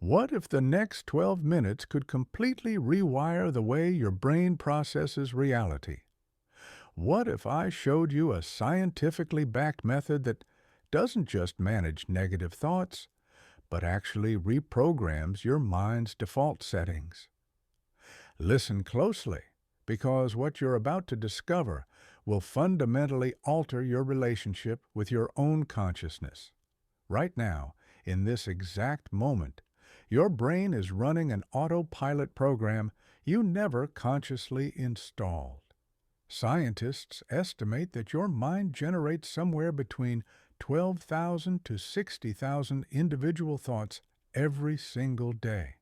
What if the next 12 minutes could completely rewire the way your brain processes reality? What if I showed you a scientifically backed method that doesn't just manage negative thoughts, but actually reprograms your mind's default settings? Listen closely, because what you're about to discover will fundamentally alter your relationship with your own consciousness. Right now, in this exact moment, your brain is running an autopilot program you never consciously installed. Scientists estimate that your mind generates somewhere between 12,000 to 60,000 individual thoughts every single day.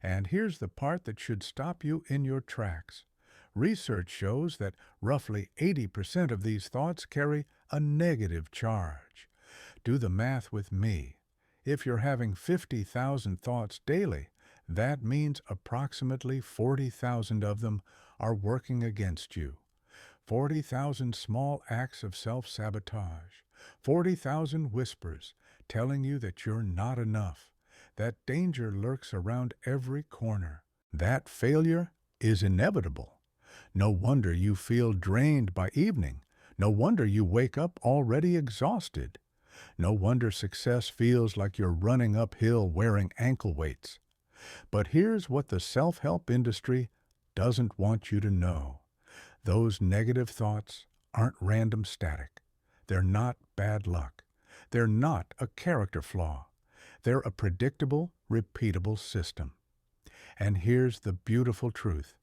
And here's the part that should stop you in your tracks. Research shows that roughly 80% of these thoughts carry a negative charge. Do the math with me. If you're having 50,000 thoughts daily, that means approximately 40,000 of them are working against you. 40,000 small acts of self-sabotage. 40,000 whispers telling you that you're not enough. That danger lurks around every corner. That failure is inevitable. No wonder you feel drained by evening. No wonder you wake up already exhausted. No wonder success feels like you're running uphill wearing ankle weights. But here's what the self-help industry doesn't want you to know. Those negative thoughts aren't random static. They're not bad luck. They're not a character flaw. They're a predictable, repeatable system. And here's the beautiful truth.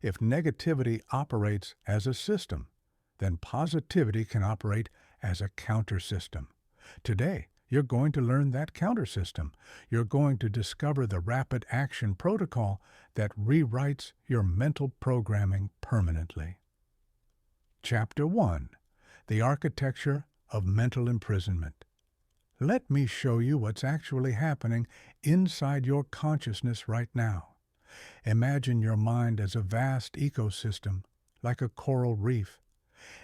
If negativity operates as a system, then positivity can operate as a counter system. Today, you're going to learn that counter system. You're going to discover the rapid action protocol that rewrites your mental programming permanently. Chapter 1. The Architecture of Mental Imprisonment. Let me show you what's actually happening inside your consciousness right now. Imagine your mind as a vast ecosystem, like a coral reef.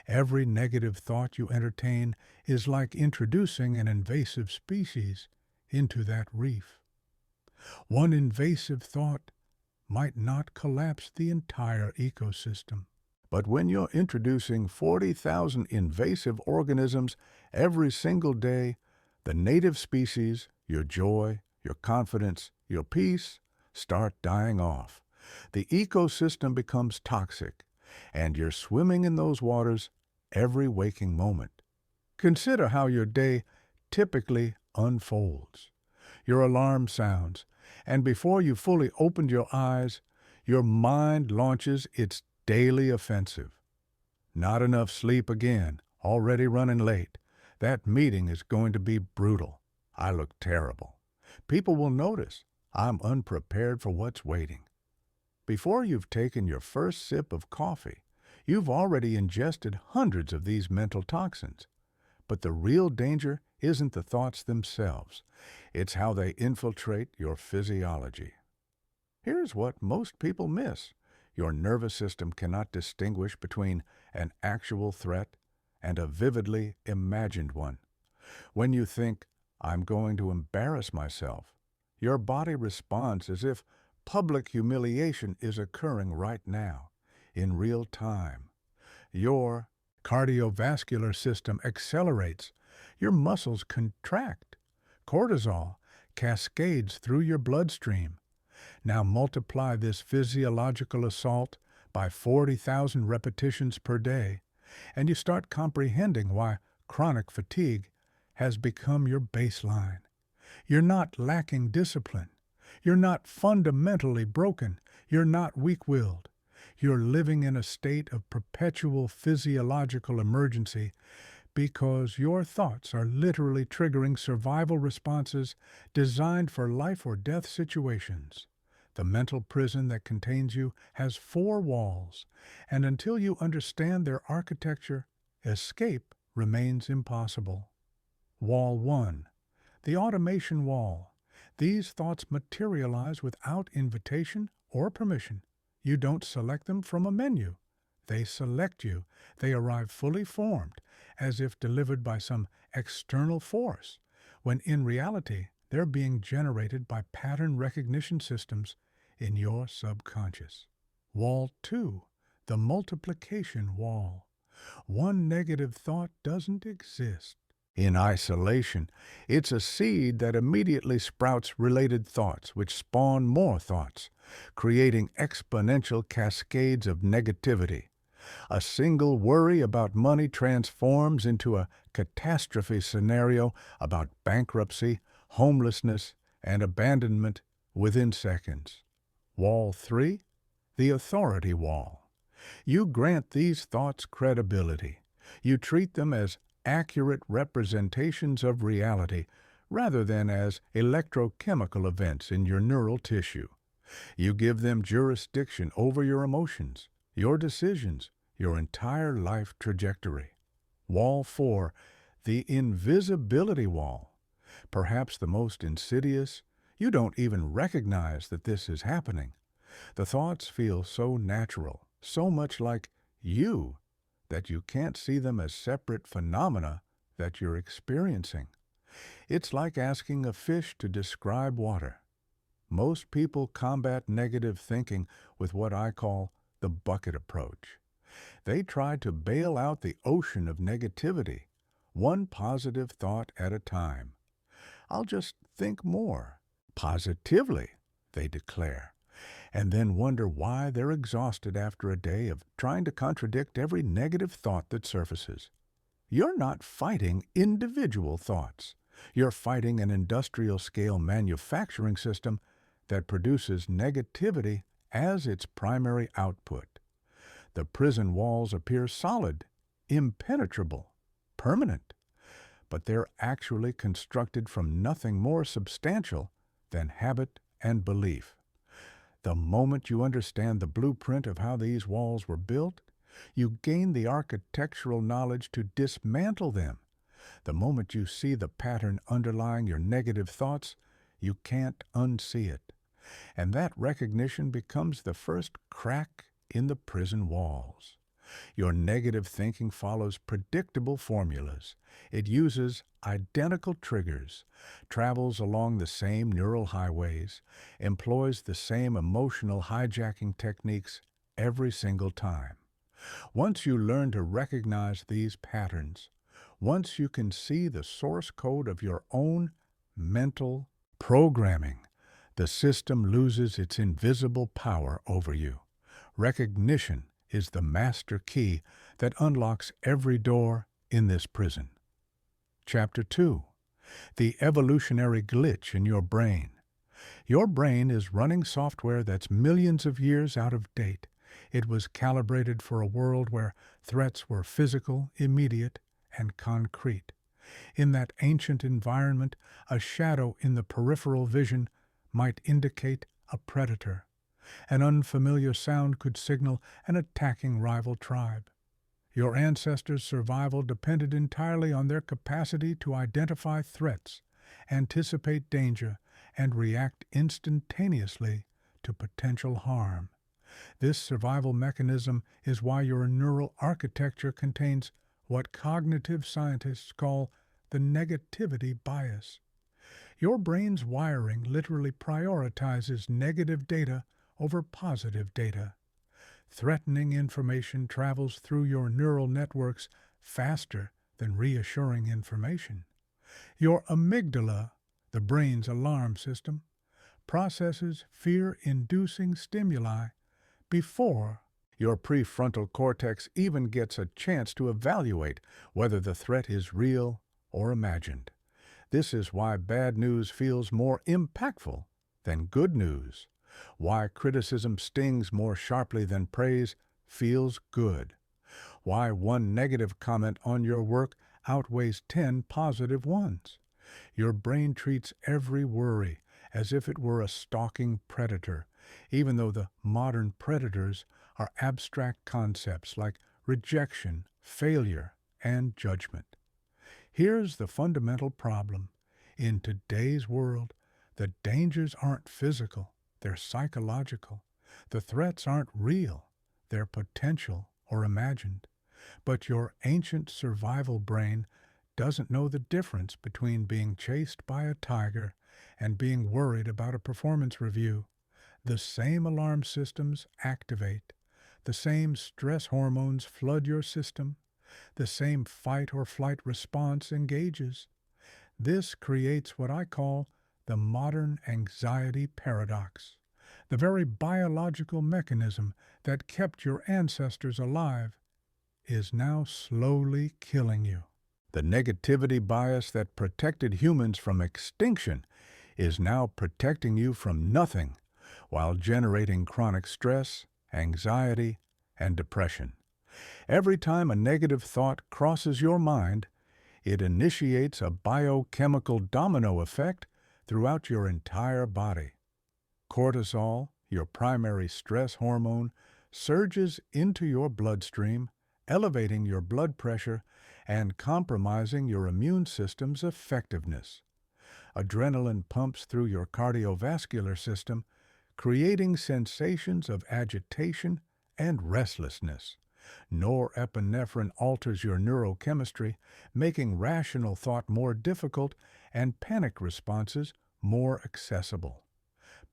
Every negative thought you entertain is like introducing an invasive species into that reef. One invasive thought might not collapse the entire ecosystem. But when you're introducing 40,000 invasive organisms every single day, the native species, your joy, your confidence, your peace, start dying off. The ecosystem becomes toxic, and you're swimming in those waters every waking moment. Consider how your day typically unfolds. Your alarm sounds, and before you fully opened your eyes, your mind launches its daily offensive. Not enough sleep again, already running late. That meeting is going to be brutal. I look terrible. People will notice I'm unprepared for what's waiting. Before you've taken your first sip of coffee, you've already ingested hundreds of these mental toxins. But the real danger isn't the thoughts themselves. It's how they infiltrate your physiology. Here's what most people miss. Your nervous system cannot distinguish between an actual threat and a vividly imagined one. When you think, I'm going to embarrass myself, your body responds as if public humiliation is occurring right now, in real time. Your cardiovascular system accelerates. Your muscles contract. Cortisol cascades through your bloodstream. Now multiply this physiological assault by 40,000 repetitions per day, and you start comprehending why chronic fatigue has become your baseline. You're not lacking discipline. You're not fundamentally broken. You're not weak-willed. You're living in a state of perpetual physiological emergency because your thoughts are literally triggering survival responses designed for life or death situations. The mental prison that contains you has 4 walls, and until you understand their architecture, escape remains impossible. Wall 1. The automation wall. These thoughts materialize without invitation or permission. You don't select them from a menu. They select you. They arrive fully formed, as if delivered by some external force, when in reality They're being generated by pattern recognition systems in your subconscious. Wall 2, the multiplication wall. One negative thought doesn't exist in isolation. It's a seed that immediately sprouts related thoughts, which spawn more thoughts, creating exponential cascades of negativity. A single worry about money transforms into a catastrophe scenario about bankruptcy, homelessness, and abandonment within seconds. Wall 3, the authority wall. You grant these thoughts credibility. You treat them as accurate representations of reality rather than as electrochemical events in your neural tissue. You give them jurisdiction over your emotions, your decisions, your entire life trajectory. Wall 4, the invisibility wall. Perhaps the most insidious. You don't even recognize that this is happening. The thoughts feel so natural, so much like you, that you can't see them as separate phenomena that you're experiencing. It's like asking a fish to describe water. Most people combat negative thinking with what I call the bucket approach. They try to bail out the ocean of negativity, one positive thought at a time. I'll just think more positively, they declare, and then wonder why they're exhausted after a day of trying to contradict every negative thought that surfaces. You're not fighting individual thoughts. You're fighting an industrial-scale manufacturing system that produces negativity as its primary output. The prison walls appear solid, impenetrable, permanent, but they're actually constructed from nothing more substantial than habit and belief. The moment you understand the blueprint of how these walls were built, you gain the architectural knowledge to dismantle them. The moment you see the pattern underlying your negative thoughts, you can't unsee it. And that recognition becomes the first crack in the prison walls. Your negative thinking follows predictable formulas. It uses identical triggers, travels along the same neural highways, employs the same emotional hijacking techniques every single time. Once you learn to recognize these patterns, once you can see the source code of your own mental programming, the system loses its invisible power over you. Recognition is the master key that unlocks every door in this prison. Chapter 2. The evolutionary glitch in your brain. Your brain is running software that's millions of years out of date. It was calibrated for a world where threats were physical, immediate, and concrete. In that ancient environment, a shadow in the peripheral vision might indicate a predator. An unfamiliar sound could signal an attacking rival tribe. Your ancestors' survival depended entirely on their capacity to identify threats, anticipate danger, and react instantaneously to potential harm. This survival mechanism is why your neural architecture contains what cognitive scientists call the negativity bias. Your brain's wiring literally prioritizes negative data over positive data. Threatening information travels through your neural networks faster than reassuring information. Your amygdala, the brain's alarm system, processes fear-inducing stimuli before your prefrontal cortex even gets a chance to evaluate whether the threat is real or imagined. This is why bad news feels more impactful than good news, why criticism stings more sharply than praise feels good, why one negative comment on your work outweighs 10 positive ones. Your brain treats every worry as if it were a stalking predator, even though the modern predators are abstract concepts like rejection, failure, and judgment. Here's the fundamental problem. In today's world, the dangers aren't physical, they're psychological. The threats aren't real, they're potential or imagined. But your ancient survival brain doesn't know the difference between being chased by a tiger and being worried about a performance review, the same alarm systems activate. The same stress hormones flood your system. The same fight or flight response engages. This creates what I call the modern anxiety paradox. The very biological mechanism that kept your ancestors alive is now slowly killing you. The negativity bias that protected humans from extinction is now protecting you from nothing while generating chronic stress, anxiety, and depression. Every time a negative thought crosses your mind, it initiates a biochemical domino effect throughout your entire body. Cortisol, your primary stress hormone, surges into your bloodstream, elevating your blood pressure and compromising your immune system's effectiveness. Adrenaline pumps through your cardiovascular system, creating sensations of agitation and restlessness. Norepinephrine alters your neurochemistry, making rational thought more difficult and panic responses more accessible.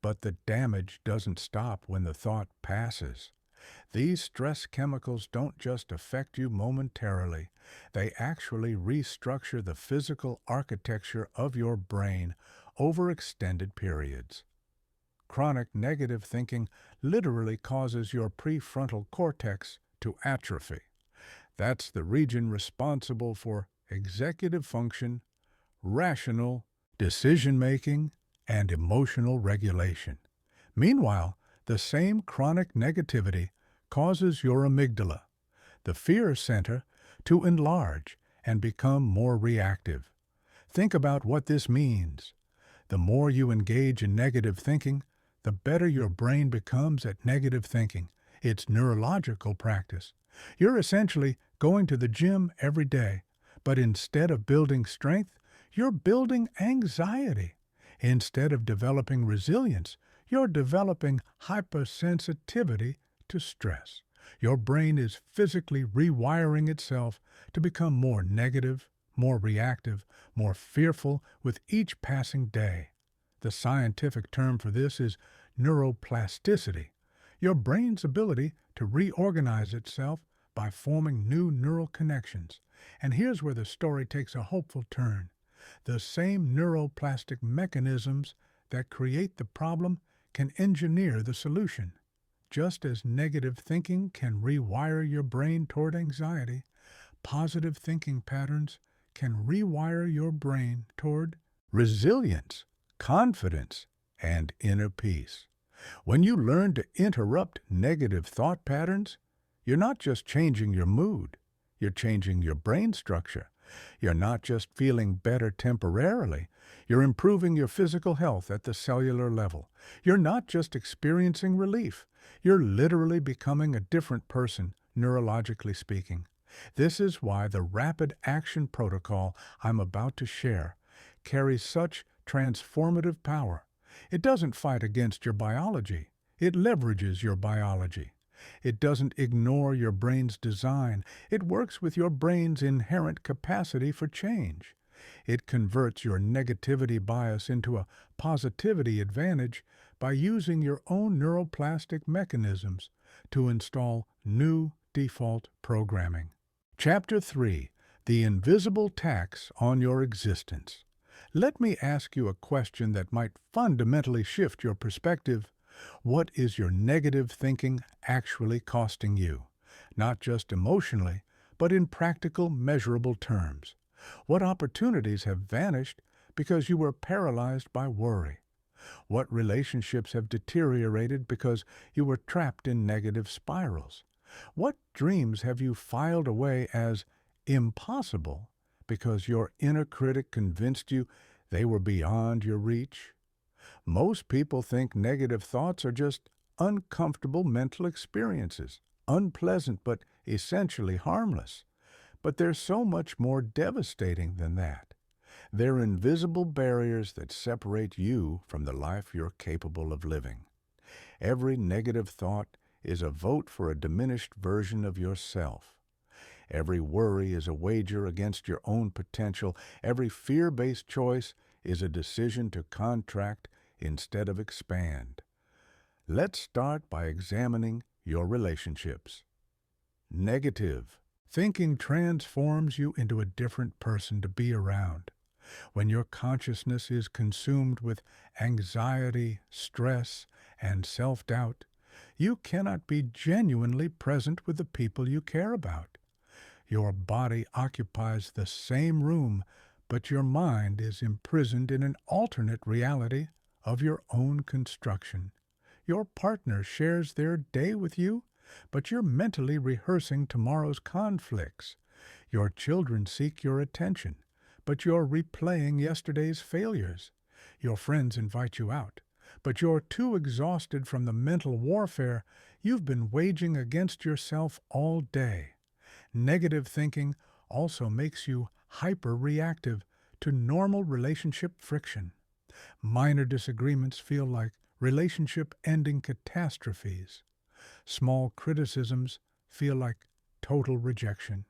But the damage doesn't stop when the thought passes. These stress chemicals don't just affect you momentarily. They actually restructure the physical architecture of your brain over extended periods. Chronic negative thinking literally causes your prefrontal cortex to atrophy. That's the region responsible for executive function, rational decision-making, and emotional regulation. Meanwhile, the same chronic negativity causes your amygdala, the fear center, to enlarge and become more reactive. Think about what this means. The more you engage in negative thinking, the better your brain becomes at negative thinking. It's neurological practice. You're essentially going to the gym every day, but instead of building strength, you're building anxiety. Instead of developing resilience, you're developing hypersensitivity to stress. Your brain is physically rewiring itself to become more negative, more reactive, more fearful with each passing day. The scientific term for this is neuroplasticity, your brain's ability to reorganize itself by forming new neural connections. And here's where the story takes a hopeful turn. The same neuroplastic mechanisms that create the problem can engineer the solution. Just as negative thinking can rewire your brain toward anxiety, positive thinking patterns can rewire your brain toward resilience, confidence, and inner peace. When you learn to interrupt negative thought patterns, you're not just changing your mood, you're changing your brain structure. You're not just feeling better temporarily, you're improving your physical health at the cellular level. You're not just experiencing relief, you're literally becoming a different person, neurologically speaking. This is why the rapid action protocol I'm about to share carries such transformative power. It doesn't fight against your biology, it leverages your biology. It doesn't ignore your brain's design. It works with your brain's inherent capacity for change. It converts your negativity bias into a positivity advantage by using your own neuroplastic mechanisms to install new default programming. Chapter 3: The Invisible Tax on Your Existence. Let me ask you a question that might fundamentally shift your perspective. What is your negative thinking actually costing you? Not just emotionally, but in practical, measurable terms. What opportunities have vanished because you were paralyzed by worry? What relationships have deteriorated because you were trapped in negative spirals? What dreams have you filed away as impossible because your inner critic convinced you they were beyond your reach? Most people think negative thoughts are just uncomfortable mental experiences, unpleasant but essentially harmless. But they're so much more devastating than that. They're invisible barriers that separate you from the life you're capable of living. Every negative thought is a vote for a diminished version of yourself. Every worry is a wager against your own potential. Every fear-based choice is a decision to contract instead of expand. Let's start by examining your relationships. Negative thinking transforms you into a different person to be around. When your consciousness is consumed with anxiety, stress, and self-doubt, you cannot be genuinely present with the people you care about. Your body occupies the same room, but your mind is imprisoned in an alternate reality of your own construction. Your partner shares their day with you, but you're mentally rehearsing tomorrow's conflicts. Your children seek your attention, but you're replaying yesterday's failures. Your friends invite you out, but you're too exhausted from the mental warfare you've been waging against yourself all day. Negative thinking also makes you hyper-reactive to normal relationship friction. Minor disagreements feel like relationship-ending catastrophes. Small criticisms feel like total rejection.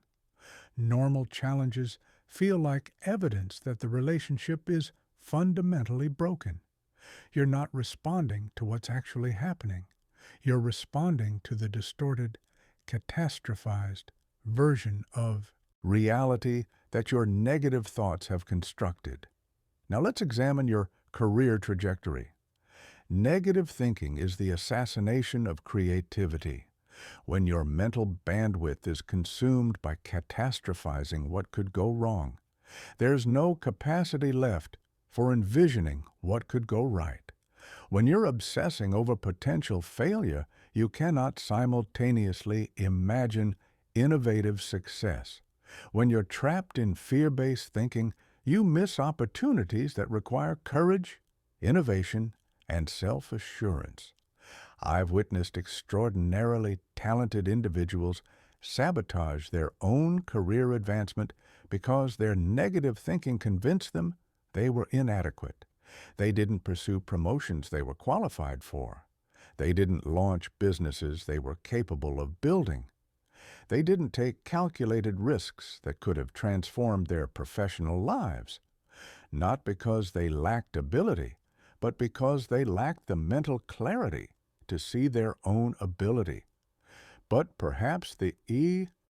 Normal challenges feel like evidence that the relationship is fundamentally broken. You're not responding to what's actually happening. You're responding to the distorted, catastrophized version of reality that your negative thoughts have constructed. Now let's examine your career trajectory. Negative thinking is the assassination of creativity. When your mental bandwidth is consumed by catastrophizing what could go wrong, there's no capacity left for envisioning what could go right. When you're obsessing over potential failure, you cannot simultaneously imagine innovative success. When you're trapped in fear-based thinking, you miss opportunities that require courage, innovation, and self-assurance. I've witnessed extraordinarily talented individuals sabotage their own career advancement because their negative thinking convinced them they were inadequate. They didn't pursue promotions they were qualified for. They didn't launch businesses they were capable of building. They didn't take calculated risks that could have transformed their professional lives. Not because they lacked ability, but because they lacked the mental clarity to see their own ability. But perhaps the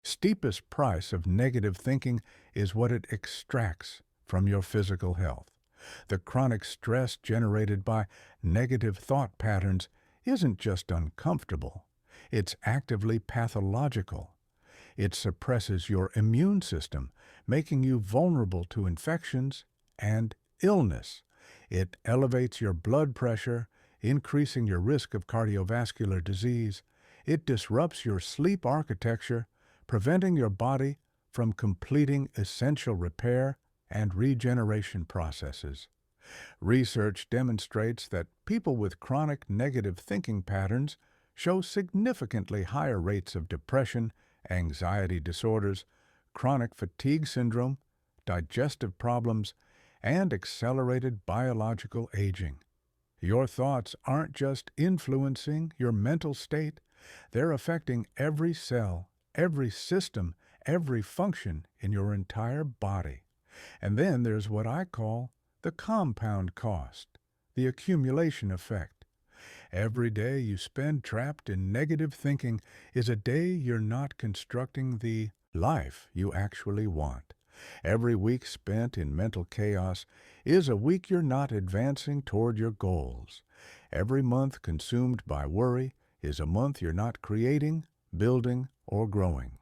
steepest price of negative thinking is what it extracts from your physical health. The chronic stress generated by negative thought patterns isn't just uncomfortable, it's actively pathological. It suppresses your immune system, making you vulnerable to infections and illness. It elevates your blood pressure, increasing your risk of cardiovascular disease. It disrupts your sleep architecture, preventing your body from completing essential repair and regeneration processes. Research demonstrates that people with chronic negative thinking patterns show significantly higher rates of depression, anxiety disorders, chronic fatigue syndrome, digestive problems, and accelerated biological aging. Your thoughts aren't just influencing your mental state, they're affecting every cell, every system, every function in your entire body. And then there's what I call the compound cost, the accumulation effect. Every day you spend trapped in negative thinking is a day you're not constructing the life you actually want. Every week spent in mental chaos is a week you're not advancing toward your goals. Every month consumed by worry is a month you're not creating, building, or growing.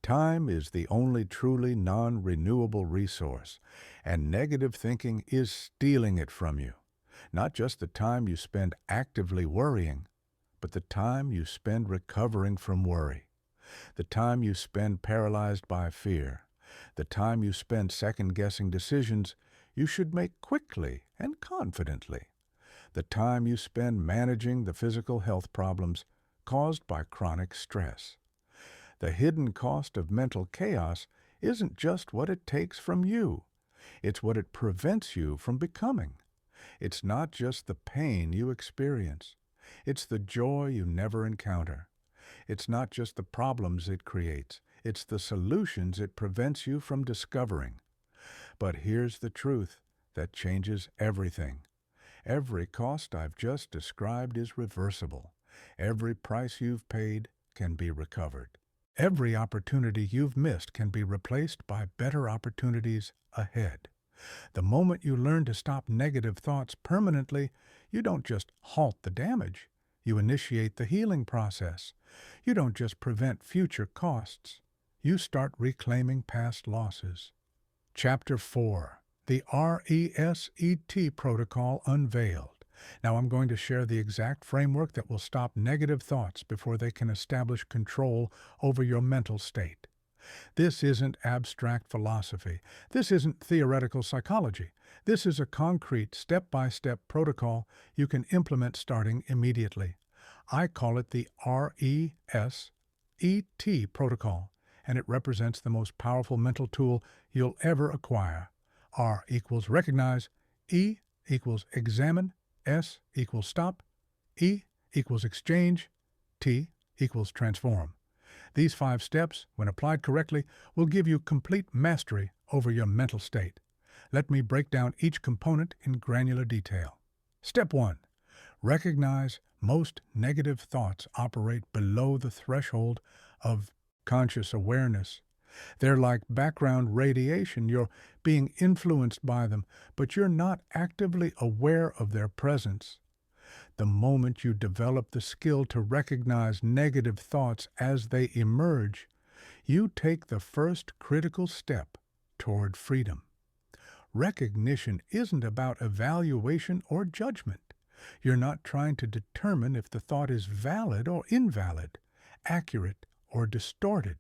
Time is the only truly non-renewable resource, and negative thinking is stealing it from you. Not just the time you spend actively worrying, but the time you spend recovering from worry. The time you spend paralyzed by fear. The time you spend second-guessing decisions you should make quickly and confidently. The time you spend managing the physical health problems caused by chronic stress. The hidden cost of mental chaos isn't just what it takes from you. It's what it prevents you from becoming. It's not just the pain you experience. It's the joy you never encounter. It's not just the problems it creates. It's the solutions it prevents you from discovering. But here's the truth that changes everything. Every cost I've just described is reversible. Every price you've paid can be recovered. Every opportunity you've missed can be replaced by better opportunities ahead. The moment you learn to stop negative thoughts permanently, you don't just halt the damage. You initiate the healing process. You don't just prevent future costs. You start reclaiming past losses. Chapter 4. The R.E.S.E.T protocol unveiled. Now I'm going to share the exact framework that will stop negative thoughts before they can establish control over your mental state. This isn't abstract philosophy. This isn't theoretical psychology. This is a concrete, step-by-step protocol you can implement starting immediately. I call it the R.E.S.E.T protocol, and it represents the most powerful mental tool you'll ever acquire. R equals recognize, E equals examine, S equals stop, E equals exchange, T equals transform. These 5 steps, when applied correctly, will give you complete mastery over your mental state. Let me break down each component in granular detail. Step 1. Recognize most negative thoughts operate below the threshold of conscious awareness. They're like background radiation. You're being influenced by them, but you're not actively aware of their presence. The moment you develop the skill to recognize negative thoughts as they emerge, you take the first critical step toward freedom. Recognition isn't about evaluation or judgment. You're not trying to determine if the thought is valid or invalid, accurate or distorted.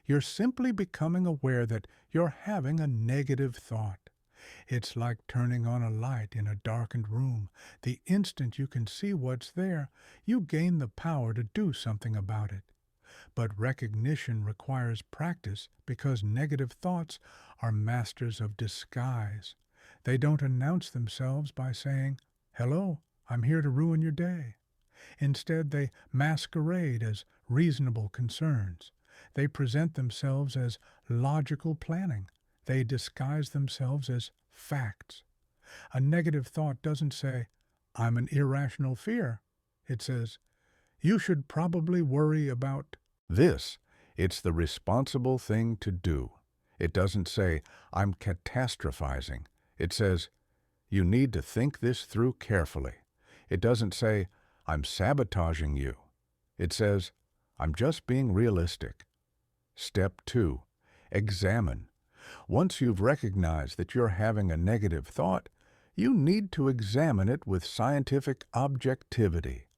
You're simply becoming aware that you're having a negative thought. It's like turning on a light in a darkened room. The instant you can see what's there, you gain the power to do something about it. But recognition requires practice because negative thoughts are masters of disguise. They don't announce themselves by saying, "Hello, I'm here to ruin your day." Instead, they masquerade as reasonable concerns. They present themselves as logical planning. They disguise themselves as facts. A negative thought doesn't say, "I'm an irrational fear." It says, "You should probably worry about this." It's the responsible thing to do. It doesn't say, "I'm catastrophizing." It says, "You need to think this through carefully." It doesn't say, "I'm sabotaging you." It says, "I'm just being realistic." Step 2. Examine. Once you've recognized that you're having a negative thought, you need to examine it with scientific objectivity.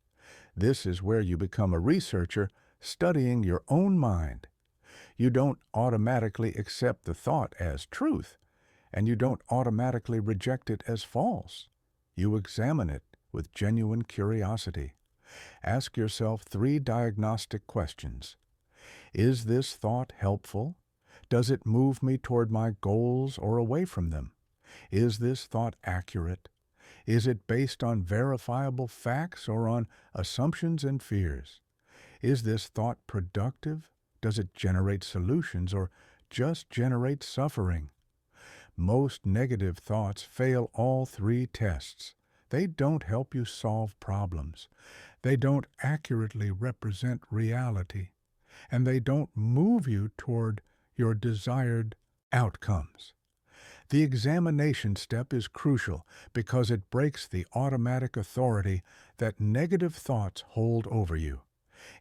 This is where you become a researcher studying your own mind. You don't automatically accept the thought as truth, and you don't automatically reject it as false. You examine it with genuine curiosity. Ask yourself 3 diagnostic questions. Is this thought helpful? Does it move me toward my goals or away from them? Is this thought accurate? Is it based on verifiable facts or on assumptions and fears? Is this thought productive? Does it generate solutions or just generate suffering? Most negative thoughts fail all 3 tests. They don't help you solve problems. They don't accurately represent reality. And they don't move you toward your desired outcomes. The examination step is crucial because it breaks the automatic authority that negative thoughts hold over you.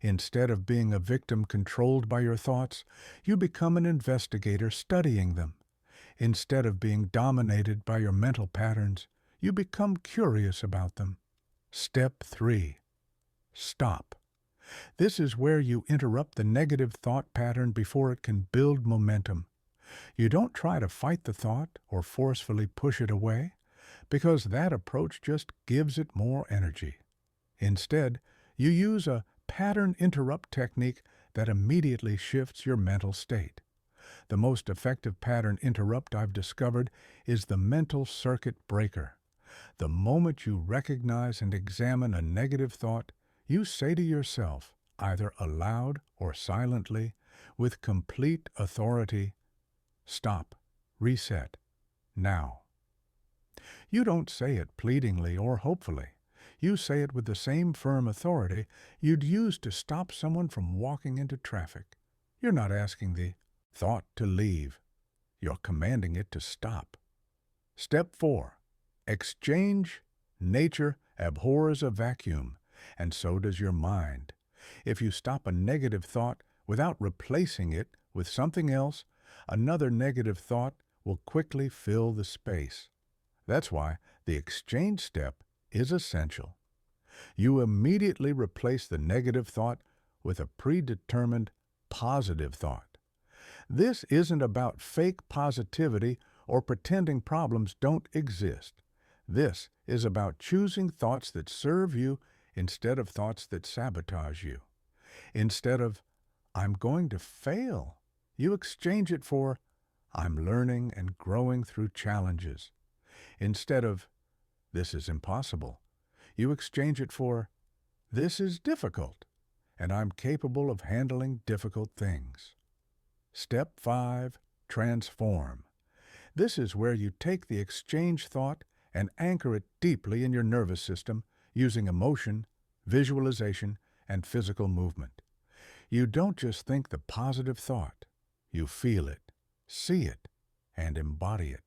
Instead of being a victim controlled by your thoughts, you become an investigator studying them. Instead of being dominated by your mental patterns, you become curious about them. Step 3. Stop. This is where you interrupt the negative thought pattern before it can build momentum. You don't try to fight the thought or forcefully push it away, because that approach just gives it more energy. Instead, you use a pattern interrupt technique that immediately shifts your mental state. The most effective pattern interrupt I've discovered is the mental circuit breaker. The moment you recognize and examine a negative thought, you say to yourself, either aloud or silently, with complete authority, "Stop, reset, now." You don't say it pleadingly or hopefully. You say it with the same firm authority you'd use to stop someone from walking into traffic. You're not asking the thought to leave. You're commanding it to stop. Step 4. Exchange. Nature abhors a vacuum, and so does your mind. If you stop a negative thought without replacing it with something else, another negative thought will quickly fill the space. That's why the exchange step is essential. You immediately replace the negative thought with a predetermined positive thought. This isn't about fake positivity or pretending problems don't exist. This is about choosing thoughts that serve you instead of thoughts that sabotage you. Instead of, I'm going to fail, you exchange it for, I'm learning and growing through challenges. Instead of, this is impossible, you exchange it for, this is difficult, and I'm capable of handling difficult things. Step 5. Transform. This is where you take the exchange thought and anchor it deeply in your nervous system using emotion, visualization, and physical movement. You don't just think the positive thought. You feel it, see it, and embody it.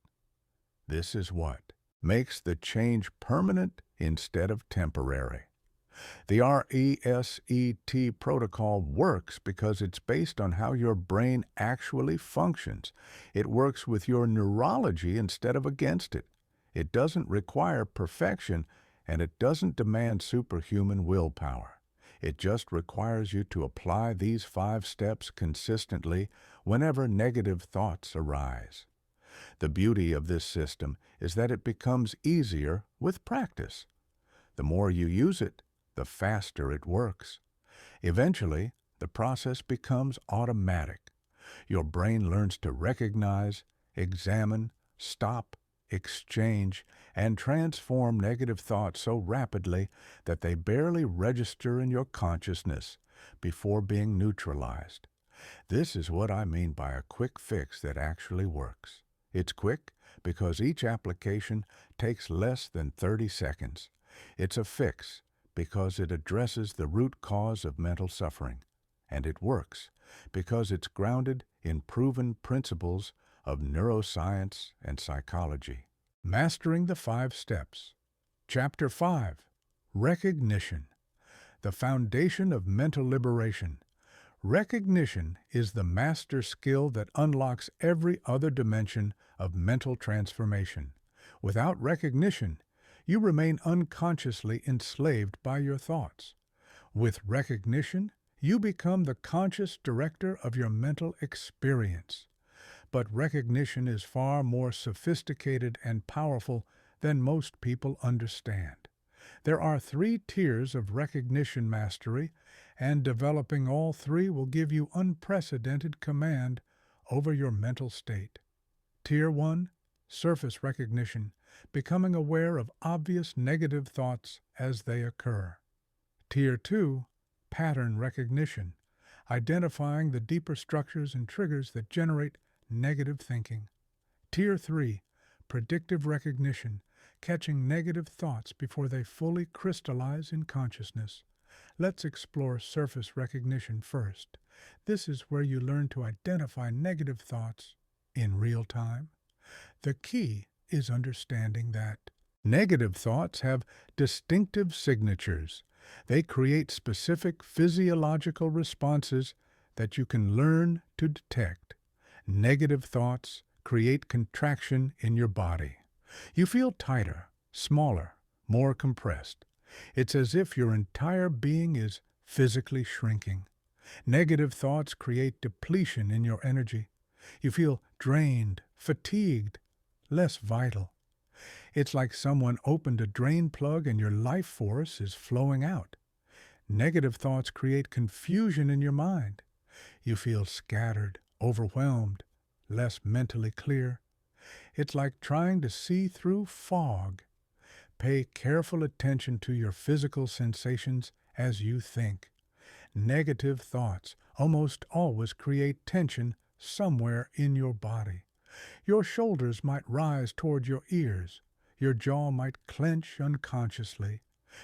This is what makes the change permanent instead of temporary. The R.E.S.E.T protocol works because it's based on how your brain actually functions. It works with your neurology instead of against it. It doesn't require perfection, and it doesn't demand superhuman willpower. It just requires you to apply these 5 steps consistently whenever negative thoughts arise. The beauty of this system is that it becomes easier with practice. The more you use it, the faster it works. Eventually, the process becomes automatic. Your brain learns to recognize, examine, stop, exchange, and transform negative thoughts so rapidly that they barely register in your consciousness before being neutralized. This is what I mean by a quick fix that actually works. It's quick because each application takes less than 30 seconds. It's a fix because it addresses the root cause of mental suffering. And it works because it's grounded in proven principles of neuroscience and psychology. Mastering the 5 steps. Chapter 5. Recognition. The foundation of mental liberation. Recognition is the master skill that unlocks every other dimension of mental transformation. Without recognition, you remain unconsciously enslaved by your thoughts. With recognition, you become the conscious director of your mental experience. But recognition is far more sophisticated and powerful than most people understand. There are 3 tiers of recognition mastery, and developing all 3 will give you unprecedented command over your mental state. Tier 1, surface recognition, becoming aware of obvious negative thoughts as they occur. Tier 2, pattern recognition, identifying the deeper structures and triggers that generate negative thinking. Tier 3, predictive recognition, catching negative thoughts before they fully crystallize in consciousness. Let's explore surface recognition first. This is where you learn to identify negative thoughts in real time. The key is understanding that negative thoughts have distinctive signatures. They create specific physiological responses that you can learn to detect. Negative thoughts create contraction in your body. You feel tighter, smaller, more compressed. It's as if your entire being is physically shrinking. Negative thoughts create depletion in your energy. You feel drained, fatigued, less vital. It's like someone opened a drain plug and your life force is flowing out. Negative thoughts create confusion in your mind. You feel scattered, overwhelmed, less mentally clear. It's like trying to see through fog. Pay careful attention to your physical sensations as you think. Negative thoughts almost always create tension somewhere in your body. Your shoulders might rise toward your ears. Your jaw might clench unconsciously.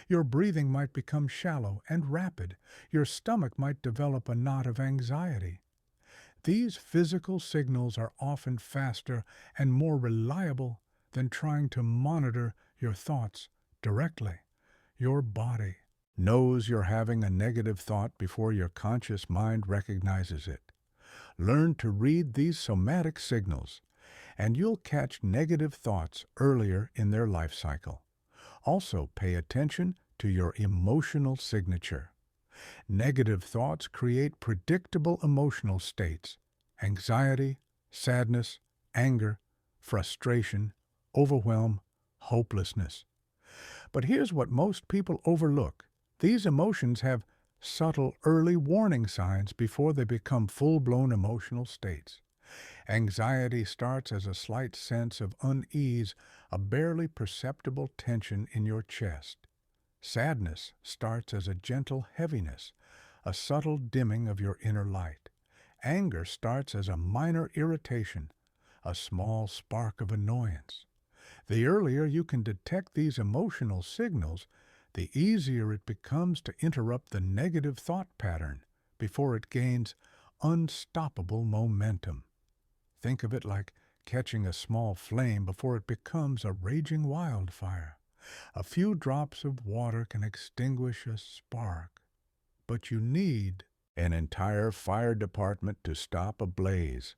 Your breathing might become shallow and rapid. Your stomach might develop a knot of anxiety. These physical signals are often faster and more reliable than trying to monitor your thoughts directly. Your body knows you're having a negative thought before your conscious mind recognizes it. Learn to read these somatic signals, and you'll catch negative thoughts earlier in their life cycle. Also, pay attention to your emotional signature. Negative thoughts create predictable emotional states: anxiety, sadness, anger, frustration, overwhelm, hopelessness. But here's what most people overlook. These emotions have subtle early warning signs before they become full-blown emotional states. Anxiety starts as a slight sense of unease, a barely perceptible tension in your chest. Sadness starts as a gentle heaviness, a subtle dimming of your inner light. Anger starts as a minor irritation, a small spark of annoyance. The earlier you can detect these emotional signals, the easier it becomes to interrupt the negative thought pattern before it gains unstoppable momentum. Think of it like catching a small flame before it becomes a raging wildfire. A few drops of water can extinguish a spark, but you need an entire fire department to stop a blaze.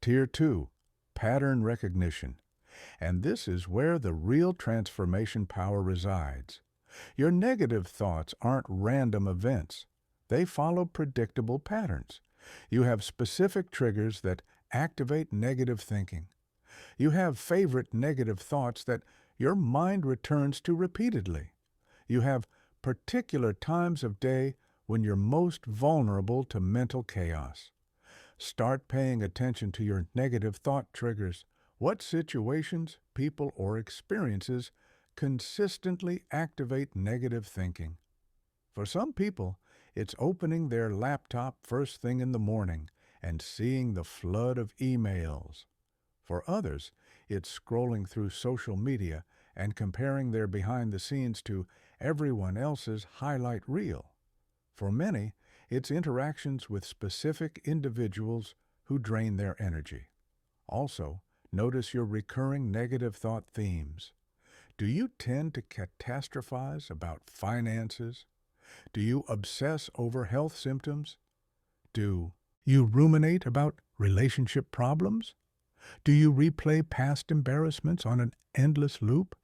Tier 2, pattern recognition. And this is where the real transformation power resides. Your negative thoughts aren't random events. They follow predictable patterns. You have specific triggers that activate negative thinking. You have favorite negative thoughts that your mind returns to repeatedly. You have particular times of day when you're most vulnerable to mental chaos. Start paying attention to your negative thought triggers. What situations, people, or experiences consistently activate negative thinking? For some people, it's opening their laptop first thing in the morning and seeing the flood of emails. For others, it's scrolling through social media and comparing their behind the scenes to everyone else's highlight reel. For many, it's interactions with specific individuals who drain their energy. Also, notice your recurring negative thought themes. Do you tend to catastrophize about finances? Do you obsess over health symptoms? Do you ruminate about relationship problems? Do you replay past embarrassments on an endless loop?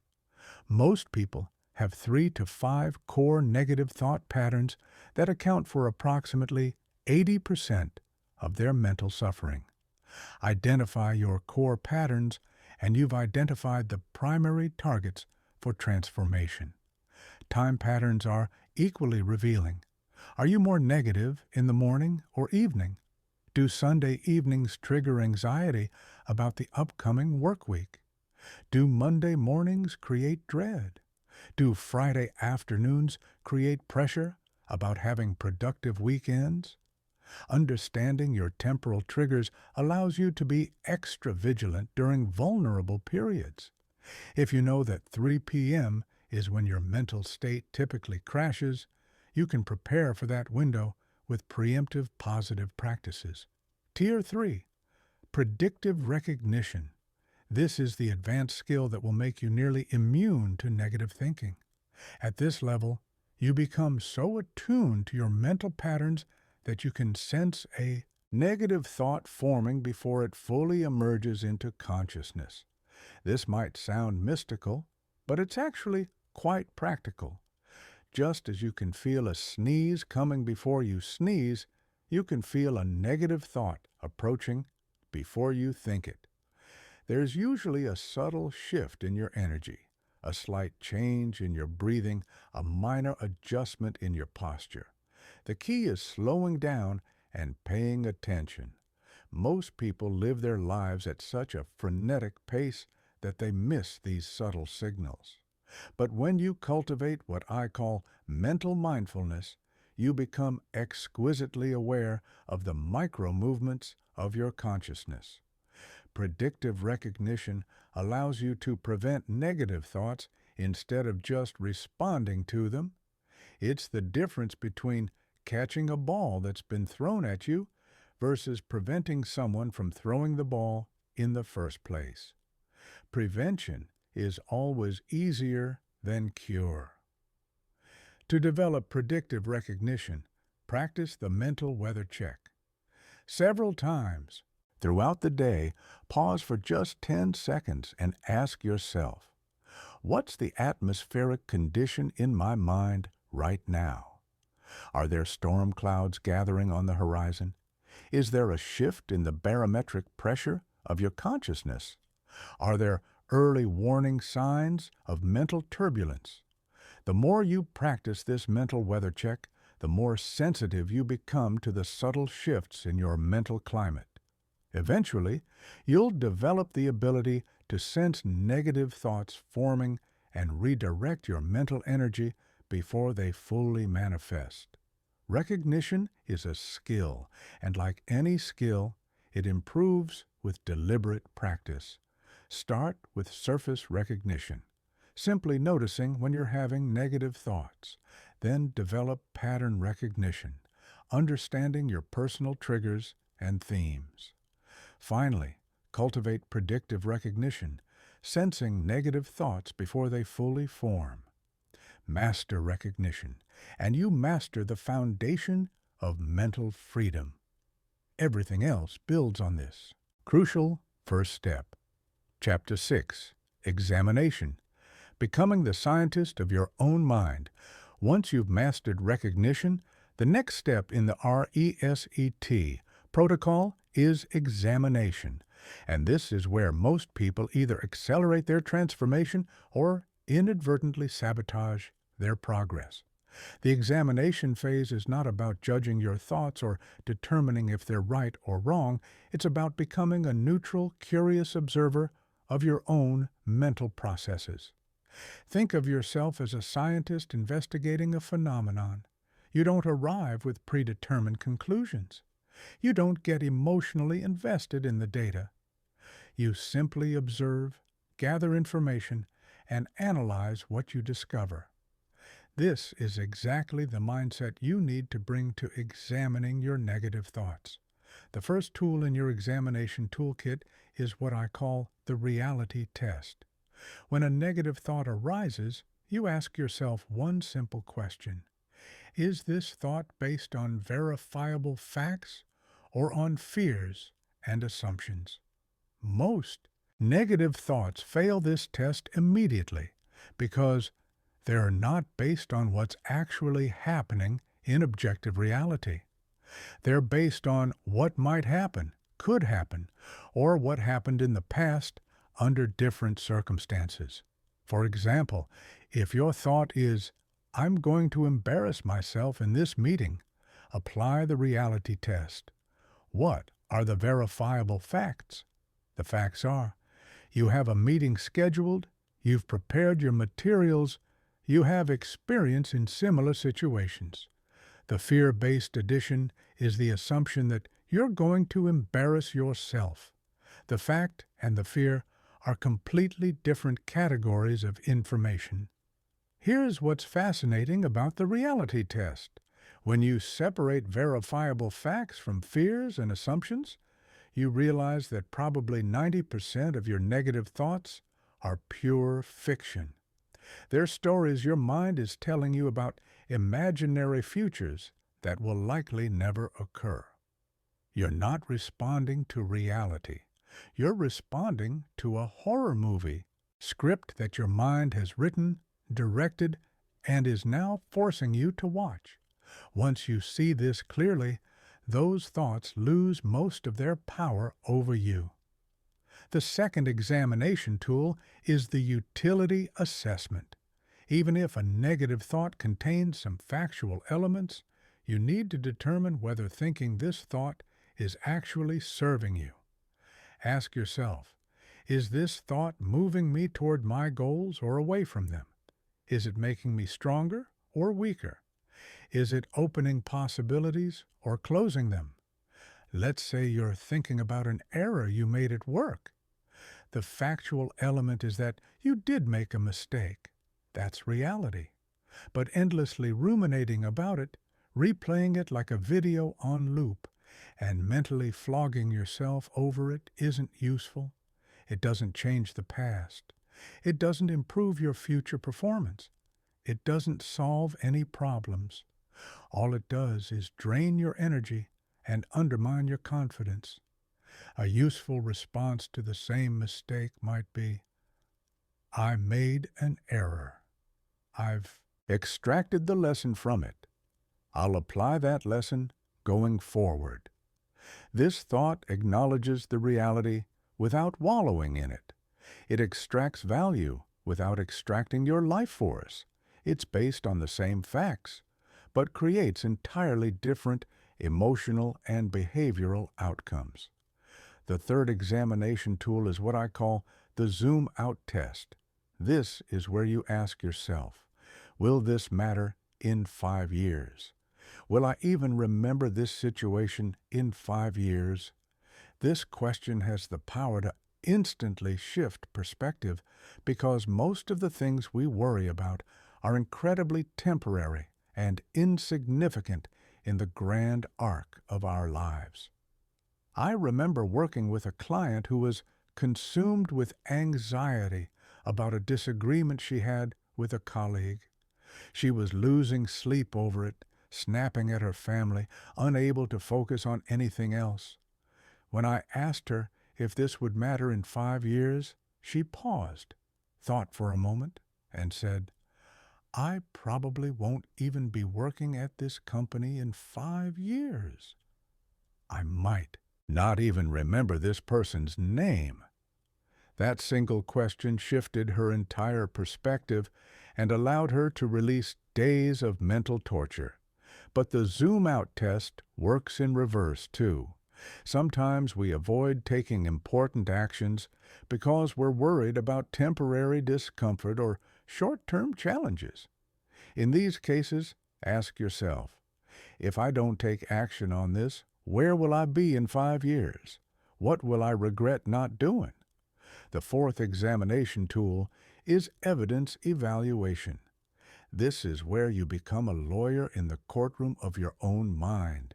Most people have 3 to 5 core negative thought patterns that account for approximately 80% of their mental suffering. Identify your core patterns, and you've identified the primary targets for transformation. Time patterns are equally revealing. Are you more negative in the morning or evening? Do Sunday evenings trigger anxiety about the upcoming work week? Do Monday mornings create dread? Do Friday afternoons create pressure about having productive weekends? Understanding your temporal triggers allows you to be extra vigilant during vulnerable periods. If you know that 3 p.m. is when your mental state typically crashes, you can prepare for that window with preemptive positive practices. Tier 3, predictive recognition. This is the advanced skill that will make you nearly immune to negative thinking. At this level, you become so attuned to your mental patterns that you can sense a negative thought forming before it fully emerges into consciousness. This might sound mystical, but it's actually quite practical. Just as you can feel a sneeze coming before you sneeze, you can feel a negative thought approaching before you think it. There's usually a subtle shift in your energy, a slight change in your breathing, a minor adjustment in your posture. The key is slowing down and paying attention. Most people live their lives at such a frenetic pace that they miss these subtle signals. But when you cultivate what I call mental mindfulness, you become exquisitely aware of the micro movements of your consciousness. Predictive recognition allows you to prevent negative thoughts instead of just responding to them. It's the difference between catching a ball that's been thrown at you versus preventing someone from throwing the ball in the first place. Prevention is always easier than cure. To develop predictive recognition, practice the mental weather check. Several times throughout the day, pause for just 10 seconds and ask yourself, what's the atmospheric condition in my mind right now? Are there storm clouds gathering on the horizon? Is there a shift in the barometric pressure of your consciousness? Are there early warning signs of mental turbulence? The more you practice this mental weather check, the more sensitive you become to the subtle shifts in your mental climate. Eventually, you'll develop the ability to sense negative thoughts forming and redirect your mental energy before they fully manifest. Recognition is a skill, and like any skill, it improves with deliberate practice. Start with surface recognition, simply noticing when you're having negative thoughts. Then develop pattern recognition, understanding your personal triggers and themes. Finally, cultivate predictive recognition, sensing negative thoughts before they fully form. Master recognition, and you master the foundation of mental freedom. Everything else builds on this. Crucial first step. Chapter 6. Examination. Becoming the scientist of your own mind. Once you've mastered recognition, the next step in the R.E.S.E.T protocol is examination. And this is where most people either accelerate their transformation or inadvertently sabotage their progress. The examination phase is not about judging your thoughts or determining if they're right or wrong. It's about becoming a neutral, curious observer of your own mental processes. Think of yourself as a scientist investigating a phenomenon. You don't arrive with predetermined conclusions. You don't get emotionally invested in the data. You simply observe, gather information, and analyze what you discover. This is exactly the mindset you need to bring to examining your negative thoughts. The first tool in your examination toolkit is what I call the reality test. When a negative thought arises, you ask yourself one simple question. Is this thought based on verifiable facts or on fears and assumptions? Most negative thoughts fail this test immediately because they're not based on what's actually happening in objective reality. They're based on what might happen, could happen, or what happened in the past under different circumstances. For example, if your thought is, I'm going to embarrass myself in this meeting, apply the reality test. What are the verifiable facts? The facts are, you have a meeting scheduled, you've prepared your materials, you have experience in similar situations. The fear-based addition is the assumption that you're going to embarrass yourself. The fact and the fear are completely different categories of information. Here's what's fascinating about the reality test. When you separate verifiable facts from fears and assumptions, you realize that probably 90% of your negative thoughts are pure fiction. They're stories your mind is telling you about imaginary futures that will likely never occur. You're not responding to reality. You're responding to a horror movie script that your mind has written, directed, and is now forcing you to watch. Once you see this clearly, those thoughts lose most of their power over you. The second examination tool is the utility assessment. Even if a negative thought contains some factual elements, you need to determine whether thinking this thought is actually serving you. Ask yourself, is this thought moving me toward my goals or away from them? Is it making me stronger or weaker? Is it opening possibilities or closing them? Let's say you're thinking about an error you made at work. The factual element is that you did make a mistake. That's reality. But endlessly ruminating about it, replaying it like a video on loop, and mentally flogging yourself over it isn't useful. It doesn't change the past. It doesn't improve your future performance. It doesn't solve any problems. All it does is drain your energy and undermine your confidence. A useful response to the same mistake might be, I made an error. I've extracted the lesson from it. I'll apply that lesson going forward. This thought acknowledges the reality without wallowing in it. It extracts value without extracting your life force. It's based on the same facts, but creates entirely different emotional and behavioral outcomes. The third examination tool is what I call the zoom out test. This is where you ask yourself, will this matter in 5 years? Will I even remember this situation in 5 years? This question has the power to instantly shift perspective because most of the things we worry about are incredibly temporary and insignificant in the grand arc of our lives. I remember working with a client who was consumed with anxiety about a disagreement she had with a colleague. She was losing sleep over it, snapping at her family, unable to focus on anything else. When I asked her if this would matter in 5 years, she paused, thought for a moment, and said, I probably won't even be working at this company in 5 years. I might not even remember this person's name. That single question shifted her entire perspective and allowed her to release days of mental torture. But the zoom-out test works in reverse, too. Sometimes we avoid taking important actions because we're worried about temporary discomfort or short-term challenges. In these cases, ask yourself, if I don't take action on this, where will I be in 5 years? What will I regret not doing? The fourth examination tool is evidence evaluation. This is where you become a lawyer in the courtroom of your own mind.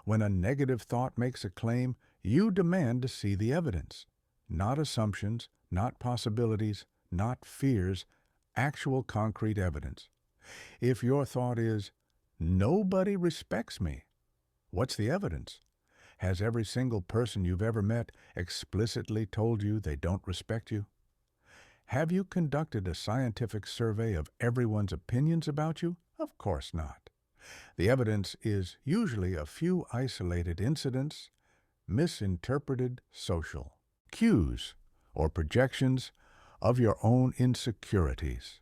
When a negative thought makes a claim, you demand to see the evidence. Not assumptions, not possibilities, not fears, actual concrete evidence. If your thought is, nobody respects me, what's the evidence? Has every single person you've ever met explicitly told you they don't respect you? Have you conducted a scientific survey of everyone's opinions about you? Of course not. The evidence is usually a few isolated incidents, misinterpreted social cues, or projections of your own insecurities.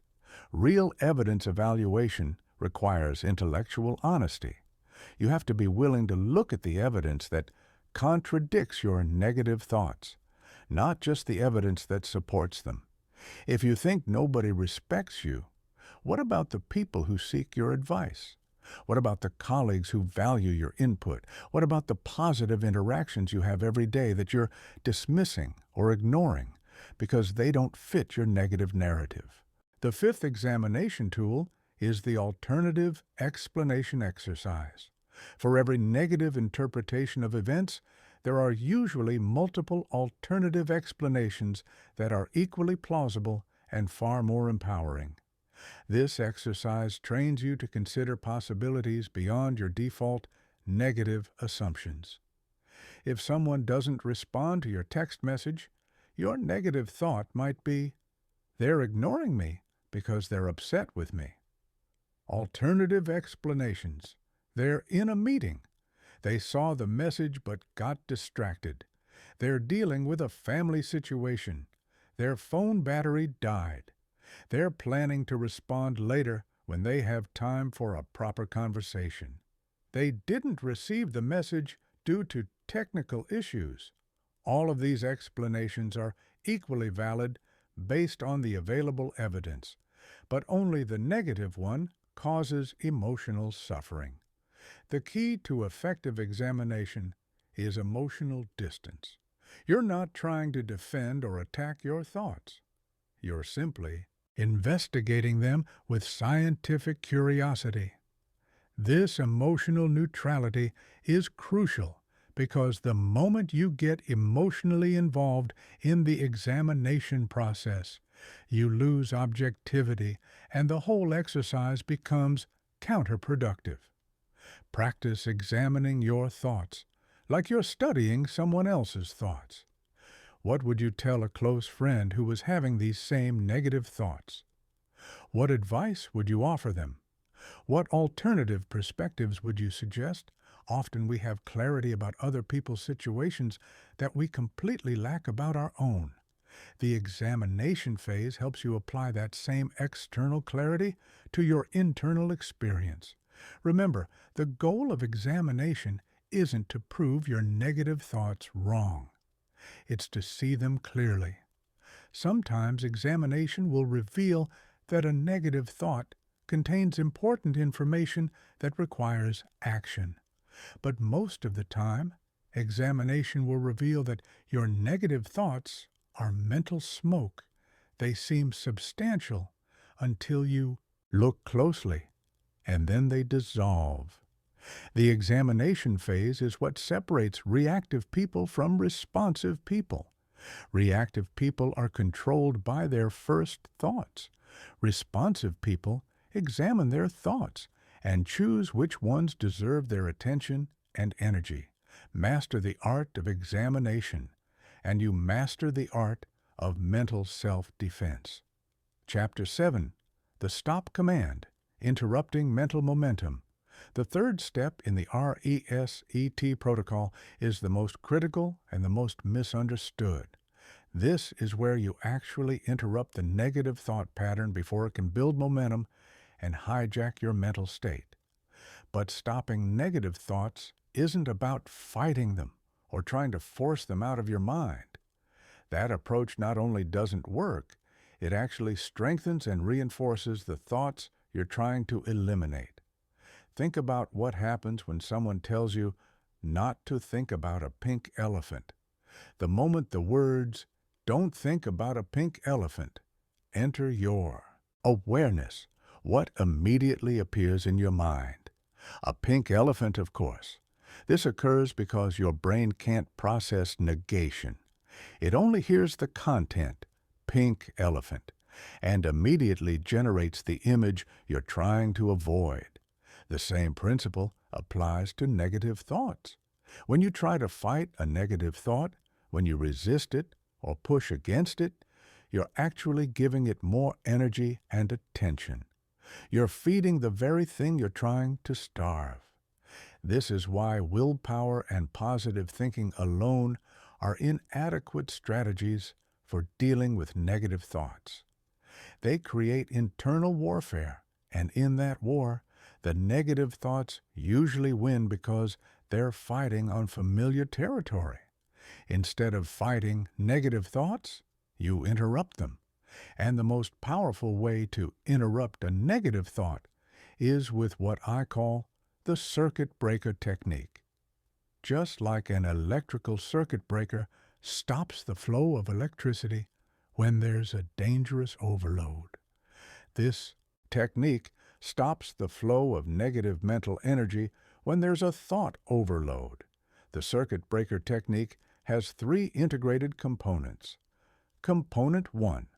Real evidence evaluation requires intellectual honesty. You have to be willing to look at the evidence that contradicts your negative thoughts, not just the evidence that supports them. If you think nobody respects you, what about the people who seek your advice? What about the colleagues who value your input? What about the positive interactions you have every day that you're dismissing or ignoring because they don't fit your negative narrative? The fifth examination tool is the alternative explanation exercise. For every negative interpretation of events, there are usually multiple alternative explanations that are equally plausible and far more empowering. This exercise trains you to consider possibilities beyond your default negative assumptions. If someone doesn't respond to your text message, your negative thought might be, they're ignoring me because they're upset with me. Alternative explanations. They're in a meeting. They saw the message but got distracted. They're dealing with a family situation. Their phone battery died. They're planning to respond later when they have time for a proper conversation. They didn't receive the message due to technical issues. All of these explanations are equally valid based on the available evidence, but only the negative one causes emotional suffering. The key to effective examination is emotional distance. You're not trying to defend or attack your thoughts. You're simply investigating them with scientific curiosity. This emotional neutrality is crucial because the moment you get emotionally involved in the examination process, you lose objectivity and the whole exercise becomes counterproductive. Practice examining your thoughts like you're studying someone else's thoughts. What would you tell a close friend who was having these same negative thoughts? What advice would you offer them? What alternative perspectives would you suggest? Often we have clarity about other people's situations that we completely lack about our own. The examination phase helps you apply that same external clarity to your internal experience. Remember, the goal of examination isn't to prove your negative thoughts wrong. It's to see them clearly. Sometimes examination will reveal that a negative thought contains important information that requires action. But most of the time, examination will reveal that your negative thoughts are mental smoke. They seem substantial until you look closely, and then they dissolve. The examination phase is what separates reactive people from responsive people. Reactive people are controlled by their first thoughts. Responsive people examine their thoughts and choose which ones deserve their attention and energy. Master the art of examination, and you master the art of mental self-defense. Chapter 7. The Stop Command, Interrupting Mental Momentum. The third step in the R.E.S.E.T protocol is the most critical and the most misunderstood. This is where you actually interrupt the negative thought pattern before it can build momentum and hijack your mental state. But stopping negative thoughts isn't about fighting them or trying to force them out of your mind. That approach not only doesn't work, it actually strengthens and reinforces the thoughts you're trying to eliminate. Think about what happens when someone tells you not to think about a pink elephant. The moment the words, "Don't think about a pink elephant," enter your awareness, what immediately appears in your mind? A pink elephant, of course. This occurs because your brain can't process negation. It only hears the content, pink elephant, and immediately generates the image you're trying to avoid. The same principle applies to negative thoughts. When you try to fight a negative thought, when you resist it or push against it, you're actually giving it more energy and attention. You're feeding the very thing you're trying to starve. This is why willpower and positive thinking alone are inadequate strategies for dealing with negative thoughts. They create internal warfare, and in that war, the negative thoughts usually win because they're fighting on familiar territory. Instead of fighting negative thoughts, you interrupt them. And the most powerful way to interrupt a negative thought is with what I call the circuit breaker technique. Just like an electrical circuit breaker stops the flow of electricity when there's a dangerous overload. This technique stops the flow of negative mental energy when there's a thought overload. The circuit breaker technique has 3 integrated components. Component 1,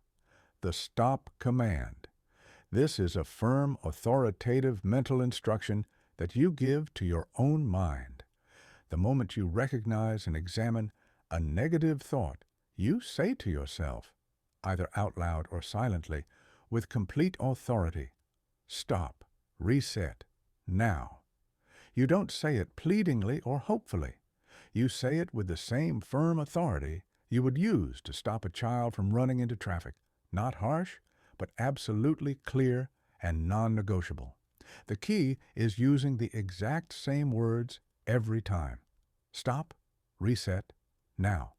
the stop command. This is a firm, authoritative mental instruction that you give to your own mind. The moment you recognize and examine a negative thought, you say to yourself, either out loud or silently, with complete authority, "Stop, reset, now." You don't say it pleadingly or hopefully. You say it with the same firm authority you would use to stop a child from running into traffic. Not harsh, but absolutely clear and non-negotiable. The key is using the exact same words every time. Stop, reset, now.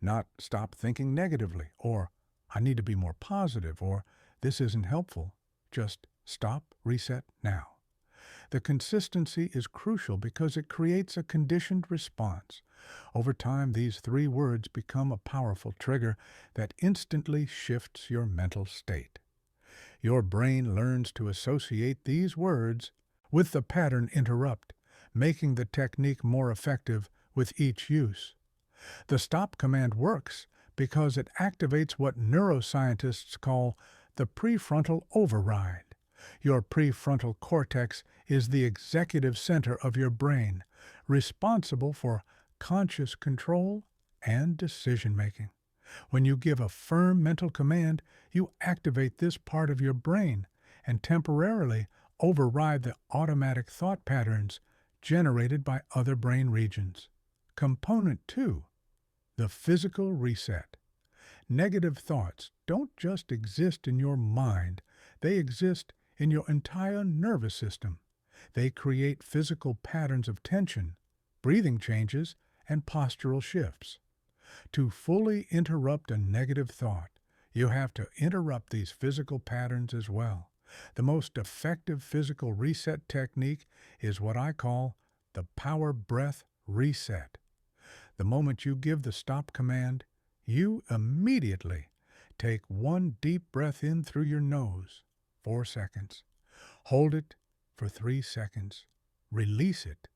Not stop thinking negatively, or I need to be more positive, or this isn't helpful. Just stop, reset, now. The consistency is crucial because it creates a conditioned response. Over time, these three words become a powerful trigger that instantly shifts your mental state. Your brain learns to associate these words with the pattern interrupt, making the technique more effective with each use. The stop command works because it activates what neuroscientists call the prefrontal override. Your prefrontal cortex is the executive center of your brain, responsible for conscious control and decision-making. When you give a firm mental command, you activate this part of your brain and temporarily override the automatic thought patterns generated by other brain regions. Component 2. The physical reset. Negative thoughts don't just exist in your mind, they exist in your entire nervous system. They create physical patterns of tension, breathing changes, and postural shifts. To fully interrupt a negative thought, you have to interrupt these physical patterns as well. The most effective physical reset technique is what I call the power breath reset. The moment you give the stop command, you immediately take one deep breath in through your nose, 4 seconds. Hold it for 3 seconds. Release it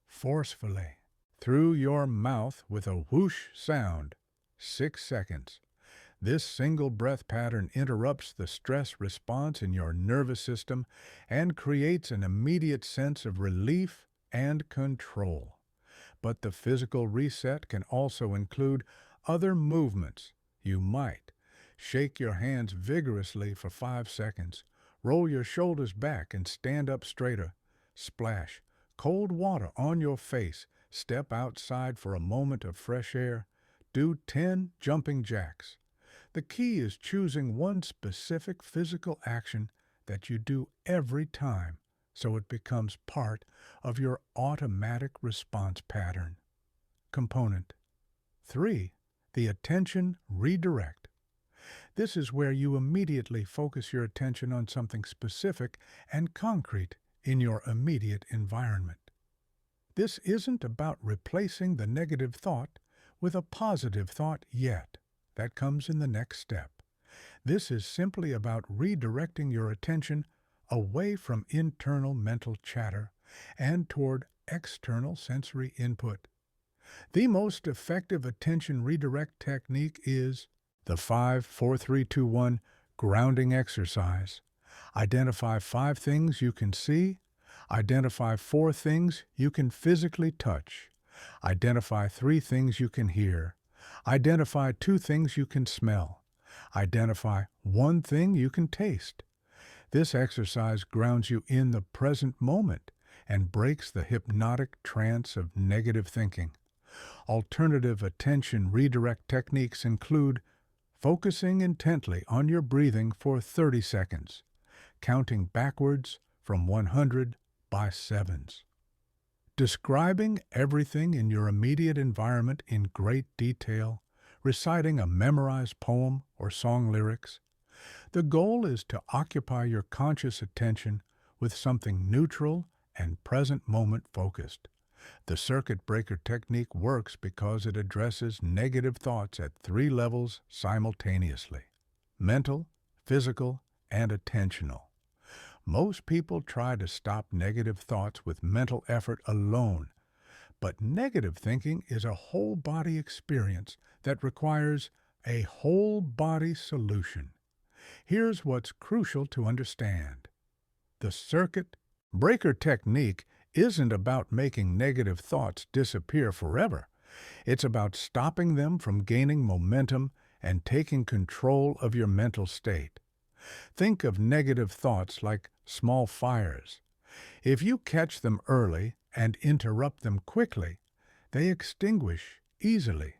forcefully through your mouth with a whoosh sound, 6 seconds. This single breath pattern interrupts the stress response in your nervous system and creates an immediate sense of relief and control. But the physical reset can also include other movements. You might shake your hands vigorously for 5 seconds, roll your shoulders back and stand up straighter, splash cold water on your face, step outside for a moment of fresh air, do 10 jumping jacks. The key is choosing one specific physical action that you do every time so it becomes part of your automatic response pattern. Component 3. The attention redirect. This is where you immediately focus your attention on something specific and concrete in your immediate environment. This isn't about replacing the negative thought with a positive thought yet. That comes in the next step. This is simply about redirecting your attention away from internal mental chatter and toward external sensory input. The most effective attention redirect technique is the 5-4-3-2-1 grounding exercise. Identify 5 things you can see. Identify 4 things you can physically touch. Identify 3 things you can hear. Identify 2 things you can smell. Identify 1 thing you can taste. This exercise grounds you in the present moment and breaks the hypnotic trance of negative thinking. Alternative attention redirect techniques include focusing intently on your breathing for 30 seconds, counting backwards from 100 by sevens. Describing everything in your immediate environment in great detail, reciting a memorized poem or song lyrics. The goal is to occupy your conscious attention with something neutral and present moment focused. The circuit breaker technique works because it addresses negative thoughts at 3 levels simultaneously: mental, physical, and attentional. Most people try to stop negative thoughts with mental effort alone, but negative thinking is a whole-body experience that requires a whole-body solution. Here's what's crucial to understand. The circuit breaker technique isn't about making negative thoughts disappear forever. It's about stopping them from gaining momentum and taking control of your mental state. Think of negative thoughts like small fires. If you catch them early and interrupt them quickly, they extinguish easily.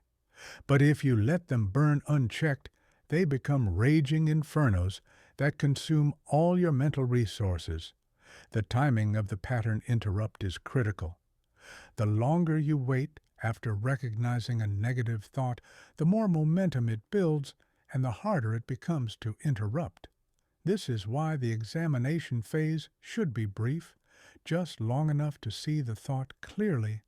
But if you let them burn unchecked, they become raging infernos that consume all your mental resources. The timing of the pattern interrupt is critical. The longer you wait after recognizing a negative thought, the more momentum it builds and the harder it becomes to interrupt. This is why the examination phase should be brief, just long enough to see the thought clearly,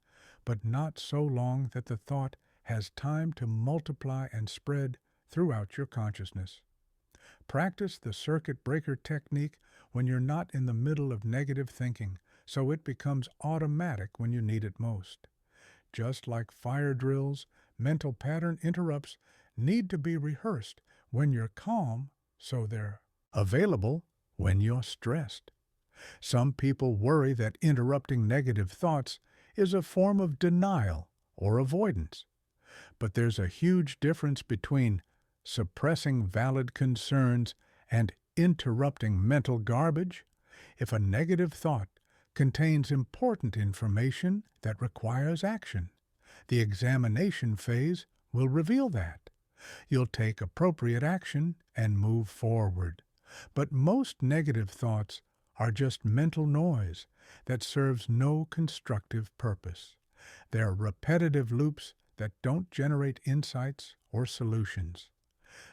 but not so long that the thought has time to multiply and spread throughout your consciousness. Practice the circuit breaker technique when you're not in the middle of negative thinking, so it becomes automatic when you need it most. Just like fire drills, mental pattern interrupts need to be rehearsed when you're calm, so they're available when you're stressed. Some people worry that interrupting negative thoughts is a form of denial or avoidance. But there's a huge difference between suppressing valid concerns and interrupting mental garbage. If a negative thought contains important information that requires action, the examination phase will reveal that. You'll take appropriate action and move forward. But most negative thoughts are just mental noise that serves no constructive purpose. They're repetitive loops that don't generate insights or solutions.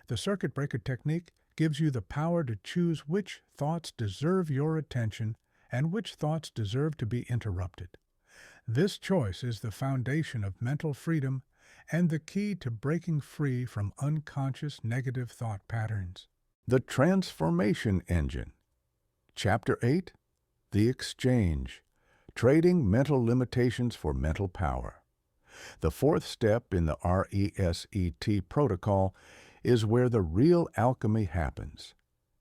The circuit breaker technique gives you the power to choose which thoughts deserve your attention and which thoughts deserve to be interrupted. This choice is the foundation of mental freedom and the key to breaking free from unconscious negative thought patterns. The Transformation Engine. Chapter 8, The Exchange, Trading Mental Limitations for Mental Power. The fourth step in the R.E.S.E.T protocol is where the real alchemy happens.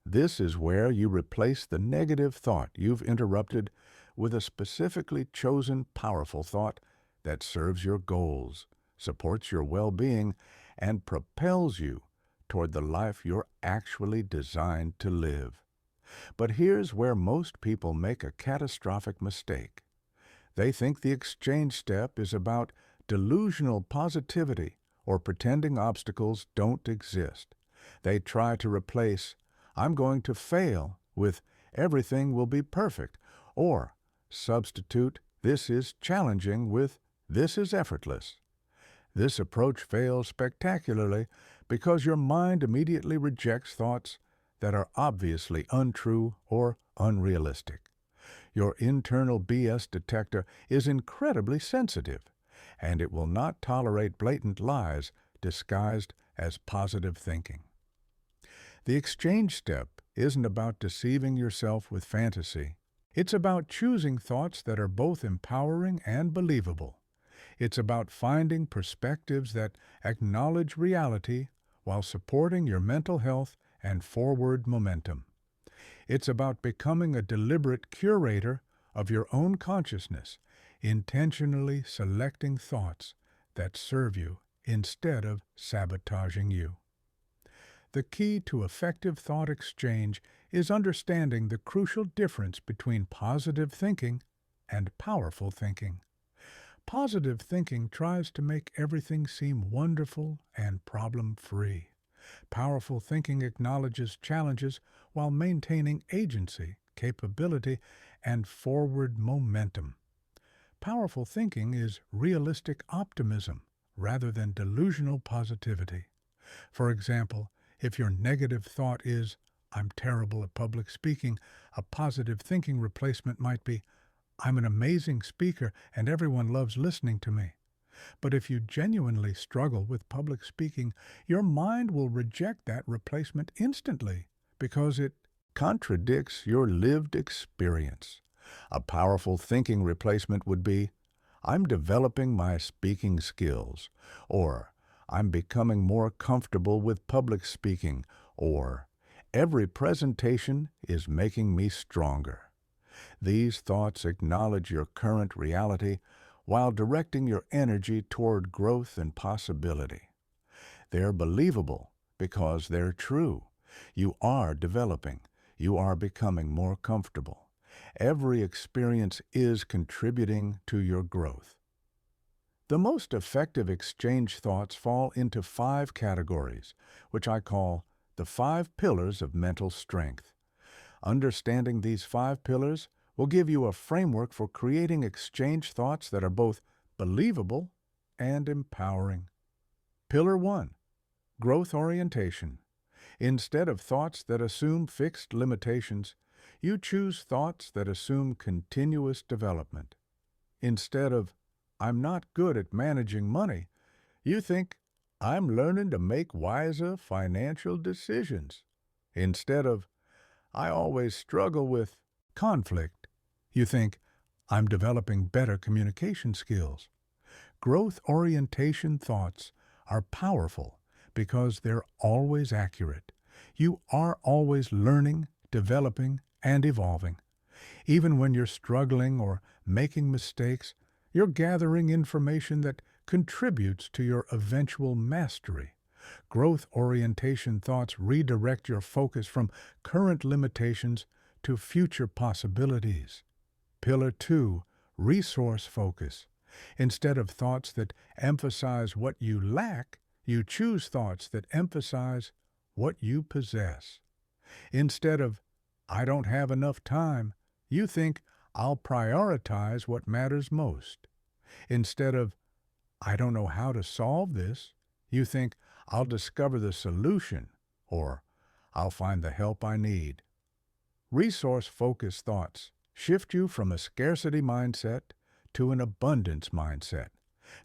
This is where you replace the negative thought you've interrupted with a specifically chosen powerful thought that serves your goals, supports your well-being, and propels you toward the life you're actually designed to live. But here's where most people make a catastrophic mistake. They think the exchange step is about delusional positivity or pretending obstacles don't exist. They try to replace "I'm going to fail" with "everything will be perfect," or substitute "this is challenging" with "this is effortless." This approach fails spectacularly because your mind immediately rejects thoughts that are obviously untrue or unrealistic. Your internal BS detector is incredibly sensitive, and it will not tolerate blatant lies disguised as positive thinking. The exchange step isn't about deceiving yourself with fantasy. It's about choosing thoughts that are both empowering and believable. It's about finding perspectives that acknowledge reality while supporting your mental health and forward momentum. It's about becoming a deliberate curator of your own consciousness, intentionally selecting thoughts that serve you instead of sabotaging you. The key to effective thought exchange is understanding the crucial difference between positive thinking and powerful thinking. Positive thinking tries to make everything seem wonderful and problem-free. Powerful thinking acknowledges challenges while maintaining agency, capability, and forward momentum. Powerful thinking is realistic optimism rather than delusional positivity. For example, if your negative thought is, "I'm terrible at public speaking," a positive thinking replacement might be, "I'm an amazing speaker and everyone loves listening to me." But if you genuinely struggle with public speaking, your mind will reject that replacement instantly because it contradicts your lived experience. A powerful thinking replacement would be, "I'm developing my speaking skills," or "I'm becoming more comfortable with public speaking," or "every presentation is making me stronger." These thoughts acknowledge your current reality while directing your energy toward growth and possibility. They're believable because they're true. You are developing. You are becoming more comfortable. Every experience is contributing to your growth. The most effective exchange thoughts fall into 5 categories, which I call the 5 pillars of mental strength. Understanding these 5 pillars will give you a framework for creating exchange thoughts that are both believable and empowering. Pillar 1. Growth orientation. Instead of thoughts that assume fixed limitations, You choose thoughts that assume continuous development. Instead of, I'm not good at managing money, you think, I'm learning to make wiser financial decisions. Instead of, I always struggle with conflict, you think, I'm developing better communication skills. Growth orientation thoughts are powerful because they're always accurate. You are always learning, developing, and evolving. Even when you're struggling or making mistakes, you're gathering information that contributes to your eventual mastery. Growth orientation thoughts redirect your focus from current limitations to future possibilities. Pillar 2, resource focus. Instead of thoughts that emphasize what you lack, you choose thoughts that emphasize what you possess. Instead of, I don't have enough time, you think, I'll prioritize what matters most. Instead of, I don't know how to solve this, you think, I'll discover the solution, or I'll find the help I need. Resource-focused thoughts shift you from a scarcity mindset to an abundance mindset.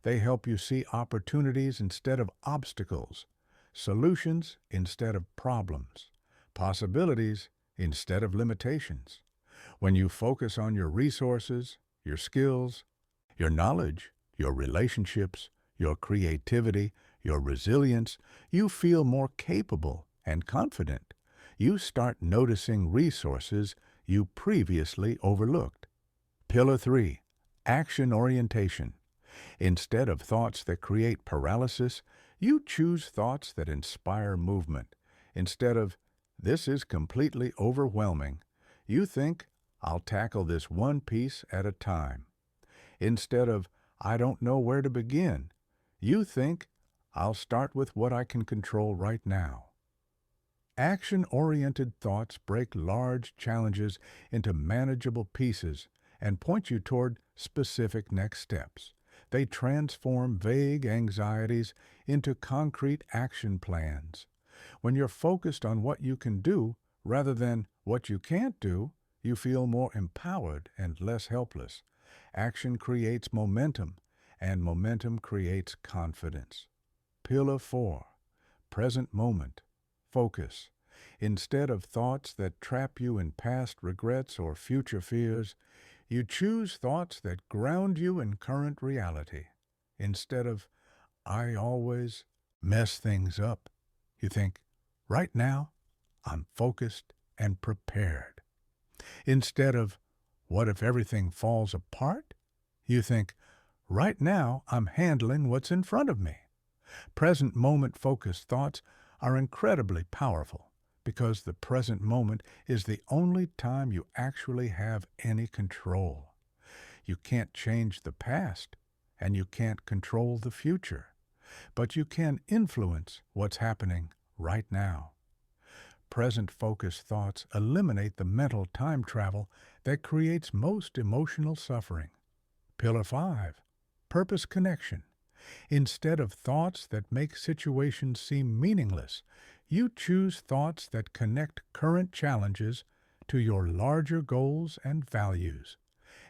They help you see opportunities instead of obstacles, solutions instead of problems, possibilities instead of limitations. When you focus on your resources, your skills, your knowledge, your relationships, your creativity, your resilience, you feel more capable and confident. You start noticing resources you previously overlooked. Pillar 3, action orientation. Instead of thoughts that create paralysis, you choose thoughts that inspire movement. Instead of, this is completely overwhelming, you think, I'll tackle this one piece at a time. Instead of, I don't know where to begin, you think, I'll start with what I can control right now. Action-oriented thoughts break large challenges into manageable pieces and point you toward specific next steps. They transform vague anxieties into concrete action plans. When you're focused on what you can do rather than what you can't do, you feel more empowered and less helpless. Action creates momentum, and momentum creates confidence. Pillar 4, present moment. Focus. Instead of thoughts that trap you in past regrets or future fears, you choose thoughts that ground you in current reality. Instead of, I always mess things up, you think, right now, I'm focused and prepared. Instead of, what if everything falls apart? You think, right now, I'm handling what's in front of me. Present moment focused thoughts are incredibly powerful because the present moment is the only time you actually have any control. You can't change the past, and you can't control the future, but you can influence what's happening right now. Present-focused thoughts eliminate the mental time travel that creates most emotional suffering. Pillar 5, purpose connection. Instead of thoughts that make situations seem meaningless, you choose thoughts that connect current challenges to your larger goals and values.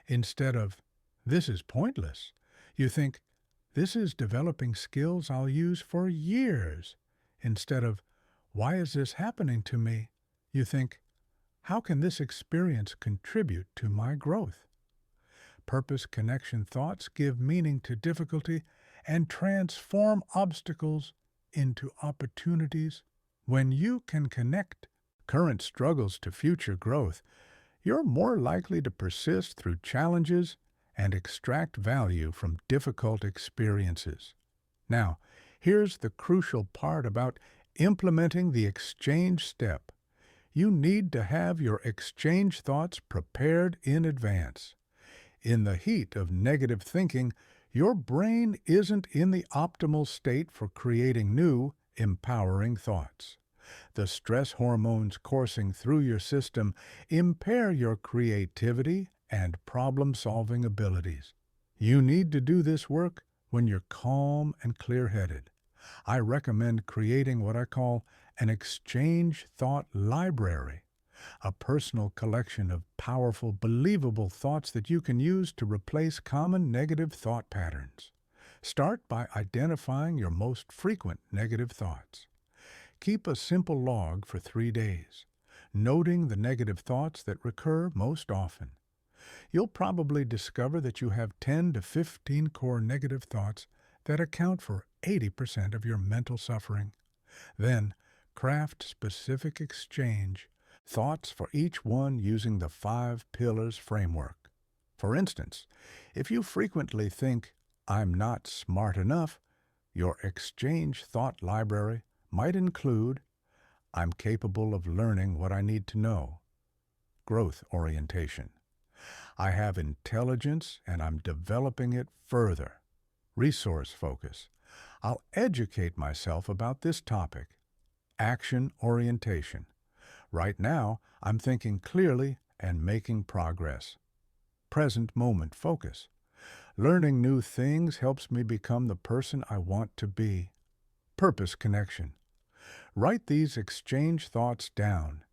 Instead of, this is pointless, you think, this is developing skills I'll use for years. Instead of, why is this happening to me? You think, how can this experience contribute to my growth? Purpose connection thoughts give meaning to difficulty and transform obstacles into opportunities. When you can connect current struggles to future growth, you're more likely to persist through challenges and extract value from difficult experiences. Now, here's the crucial part about implementing the exchange step. You need to have your exchange thoughts prepared in advance. In the heat of negative thinking, your brain isn't in the optimal state for creating new, empowering thoughts. The stress hormones coursing through your system impair your creativity and problem-solving abilities. You need to do this work when you're calm and clear-headed. I recommend creating what I call an exchange thought library. a personal collection of powerful, believable thoughts that you can use to replace common negative thought patterns. Start by identifying your most frequent negative thoughts. Keep a simple log for 3 days, noting the negative thoughts that recur most often. You'll probably discover that you have 10 to 15 core negative thoughts that account for 80% of your mental suffering. Then, craft specific exchange thoughts for each one using the 5 pillars framework. For instance, if you frequently think, "I'm not smart enough," your exchange thought library might include, "I'm capable of learning what I need to know." Growth orientation. "I have intelligence and I'm developing it further." Resource focus. "I'll educate myself about this topic." Action orientation. "Right now, I'm thinking clearly and making progress." Present moment focus. "Learning new things helps me become the person I want to be." Purpose connection. Write these exchange thoughts down.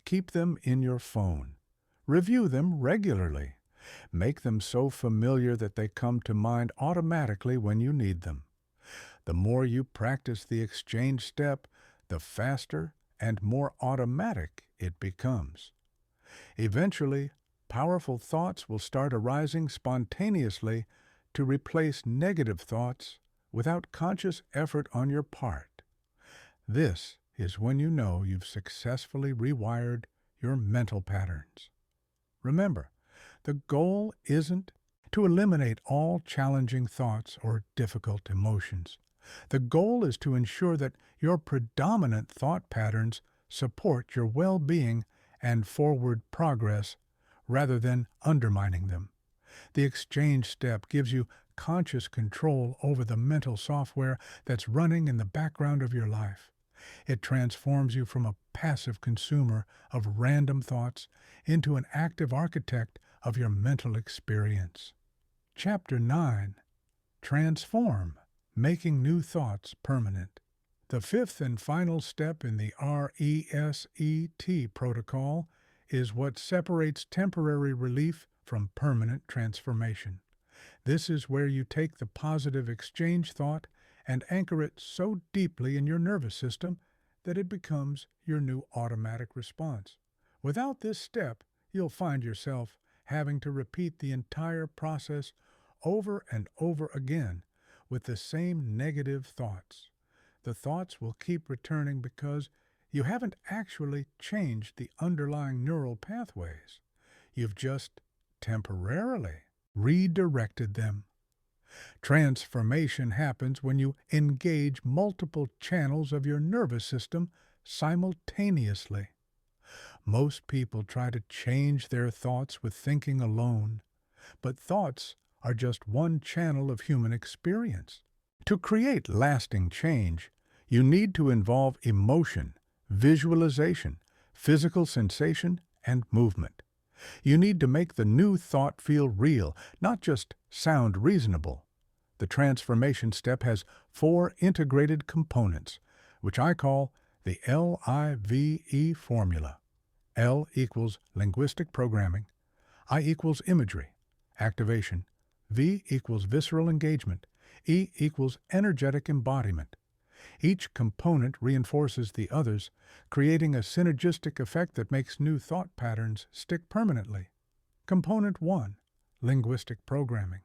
Keep them in your phone. Review them regularly. Make them so familiar that they come to mind automatically when you need them. The more you practice the exchange step, the faster and more automatic it becomes. Eventually, powerful thoughts will start arising spontaneously to replace negative thoughts without conscious effort on your part. This is when you know you've successfully rewired your mental patterns. Remember, the goal isn't to eliminate all challenging thoughts or difficult emotions. The goal is to ensure that your predominant thought patterns support your well-being and forward progress rather than undermining them. The exchange step gives you conscious control over the mental software that's running in the background of your life. It transforms you from a passive consumer of random thoughts into an active architect of your mental experience. Chapter 9. Transform, making new thoughts permanent. The fifth and final step in the R.E.S.E.T protocol is what separates temporary relief from permanent transformation. This is where you take the positive exchange thought and anchor it so deeply in your nervous system that it becomes your new automatic response. Without this step, you'll find yourself having to repeat the entire process over and over again with the same negative thoughts. The thoughts will keep returning because you haven't actually changed the underlying neural pathways. You've just temporarily redirected them. Transformation happens when you engage multiple channels of your nervous system simultaneously. Most people try to change their thoughts with thinking alone, but thoughts are just one channel of human experience. To create lasting change, you need to involve emotion, visualization, physical sensation, and movement. You need to make the new thought feel real, not just sound reasonable. The transformation step has 4 integrated components, which I call the LIVE formula. L equals linguistic programming, I equals imagery, activation, V equals visceral engagement, E equals energetic embodiment. Each component reinforces the others, creating a synergistic effect that makes new thought patterns stick permanently. Component 1. Linguistic programming.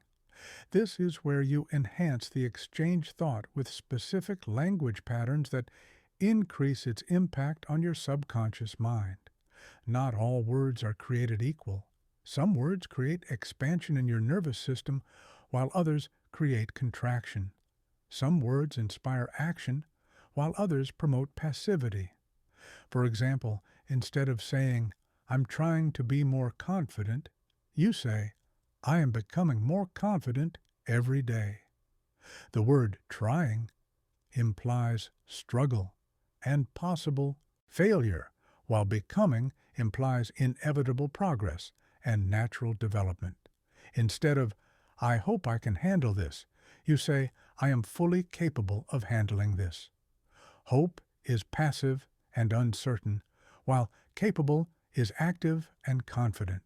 This is where you enhance the exchange thought with specific language patterns that increase its impact on your subconscious mind. Not all words are created equal. Some words create expansion in your nervous system, while others create contraction. Some words inspire action, while others promote passivity. For example, instead of saying, "I'm trying to be more confident," you say, "I am becoming more confident every day." The word trying implies struggle and possible failure, while becoming implies inevitable progress and natural development. Instead of, "I hope I can handle this," you say, "I am fully capable of handling this." Hope is passive and uncertain, while capable is active and confident.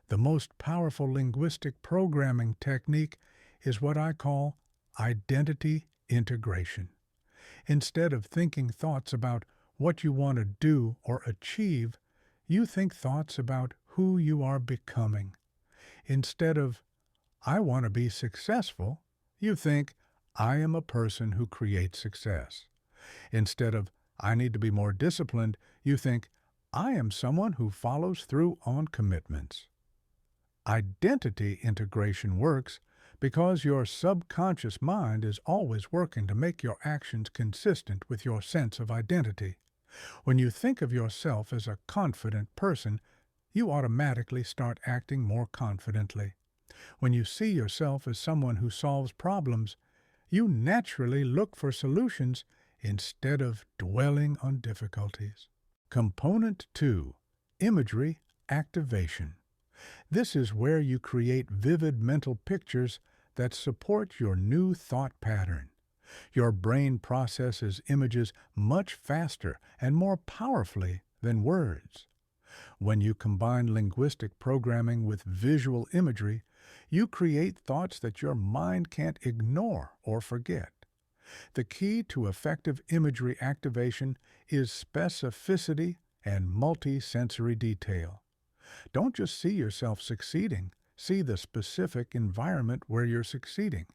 The most powerful linguistic programming technique is what I call identity integration. Instead of thinking thoughts about what you want to do or achieve, you think thoughts about who you are becoming. Instead of, I want to be successful, you think, I am a person who creates success. Instead of, I need to be more disciplined, you think, I am someone who follows through on commitments. Identity integration works because your subconscious mind is always working to make your actions consistent with your sense of identity. When you think of yourself as a confident person, you automatically start acting more confidently. When you see yourself as someone who solves problems, you naturally look for solutions instead of dwelling on difficulties. Component 2. Imagery activation. This is where you create vivid mental pictures that support your new thought pattern. Your brain processes images much faster and more powerfully than words. When you combine linguistic programming with visual imagery, you create thoughts that your mind can't ignore or forget. The key to effective imagery activation is specificity and multisensory detail. Don't just see yourself succeeding, see the specific environment where you're succeeding.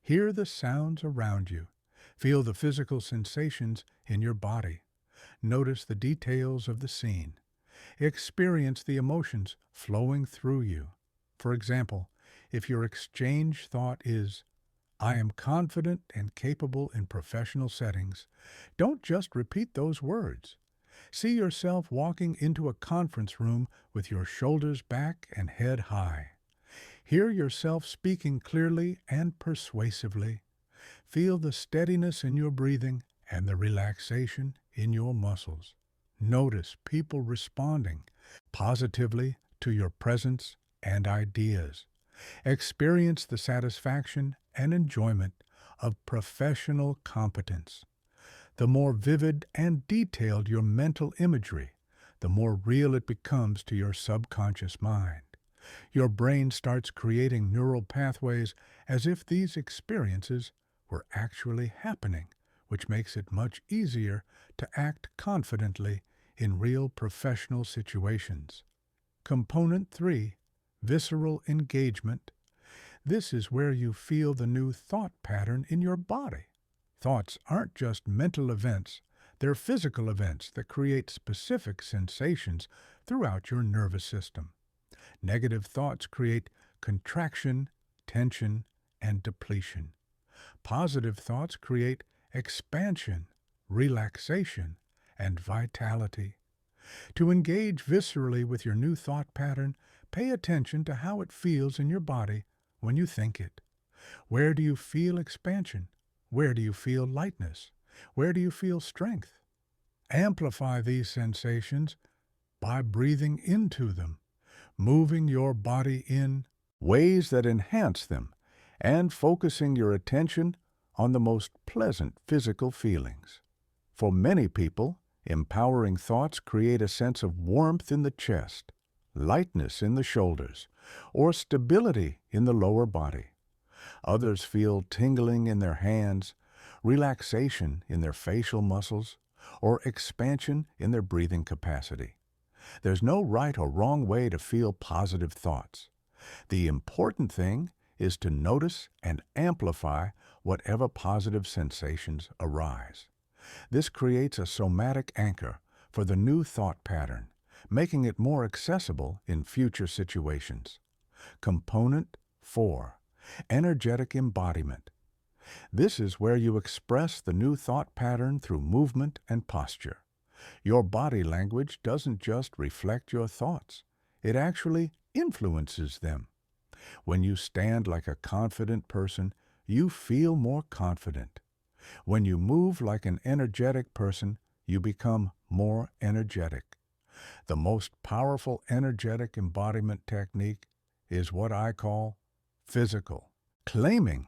Hear the sounds around you. Feel the physical sensations in your body. Notice the details of the scene. Experience the emotions flowing through you. For example, if your exchange thought is, I am confident and capable in professional settings, don't just repeat those words. See yourself walking into a conference room with your shoulders back and head high. Hear yourself speaking clearly and persuasively. Feel the steadiness in your breathing and the relaxation in your muscles. Notice people responding positively to your presence and ideas. Experience the satisfaction and enjoyment of professional competence. The more vivid and detailed your mental imagery, the more real it becomes to your subconscious mind. Your brain starts creating neural pathways as if these experiences were actually happening, which makes it much easier to act confidently in real professional situations. Component 3. Visceral engagement. This is where you feel the new thought pattern in your body. Thoughts aren't just mental events, they're physical events that create specific sensations throughout your nervous system. Negative thoughts create contraction, tension, and depletion. Positive thoughts create expansion, relaxation, and vitality. To engage viscerally with your new thought pattern, pay attention to how it feels in your body when you think it. Where do you feel expansion? Where do you feel lightness? Where do you feel strength? Amplify these sensations by breathing into them, moving your body in ways that enhance them, and focusing your attention on the most pleasant physical feelings. For many people, empowering thoughts create a sense of warmth in the chest, lightness in the shoulders, or stability in the lower body. Others feel tingling in their hands, relaxation in their facial muscles, or expansion in their breathing capacity. There's no right or wrong way to feel positive thoughts. The important thing is to notice and amplify whatever positive sensations arise. This creates a somatic anchor for the new thought pattern, making it more accessible in future situations. Component 4. Energetic embodiment. This is where you express the new thought pattern through movement and posture. Your body language doesn't just reflect your thoughts, it actually influences them. When you stand like a confident person, you feel more confident. When you move like an energetic person, you become more energetic. The most powerful energetic embodiment technique is what I call physical claiming.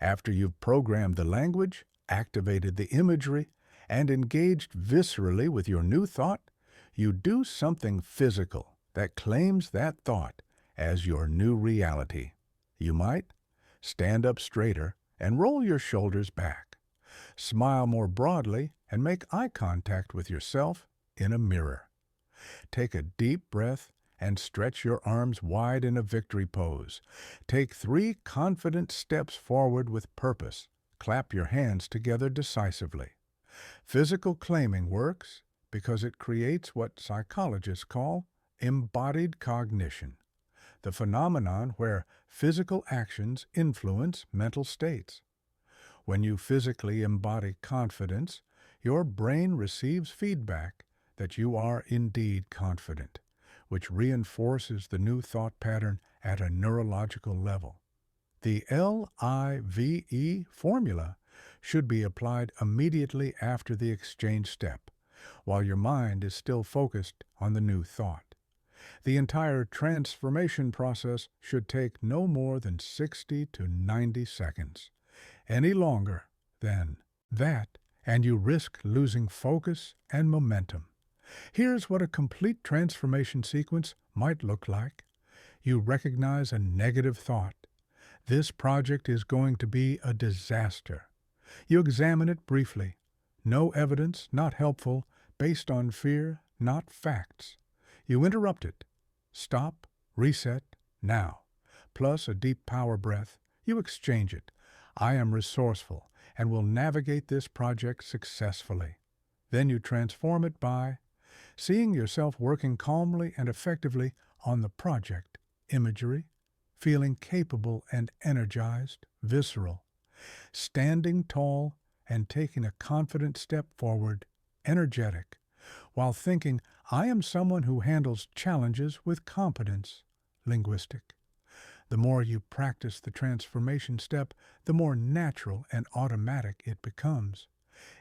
After you've programmed the language, activated the imagery, and engaged viscerally with your new thought, You do something physical that claims that thought as your new reality. You might stand up straighter and roll your shoulders back. Smile more broadly and make eye contact with yourself in a mirror. Take a deep breath and stretch your arms wide in a victory pose. Take 3 confident steps forward with purpose. Clap your hands together decisively. Physical claiming works because it creates what psychologists call embodied cognition, the phenomenon where physical actions influence mental states. When you physically embody confidence, your brain receives feedback that you are indeed confident, which reinforces the new thought pattern at a neurological level. The LIVE formula should be applied immediately after the exchange step, while your mind is still focused on the new thought. The entire transformation process should take no more than 60 to 90 seconds. Any longer than that, and you risk losing focus and momentum. Here's what a complete transformation sequence might look like. You recognize a negative thought. This project is going to be a disaster. You examine it briefly. No evidence, not helpful, based on fear, not facts. You interrupt it. Stop, reset, now. Plus a deep power breath. You exchange it. I am resourceful and will navigate this project successfully. Then you transform it by seeing yourself working calmly and effectively on the project, imagery, feeling capable and energized, visceral, standing tall and taking a confident step forward, energetic, while thinking, I am someone who handles challenges with competence, linguistic. The more you practice the transformation step, the more natural and automatic it becomes.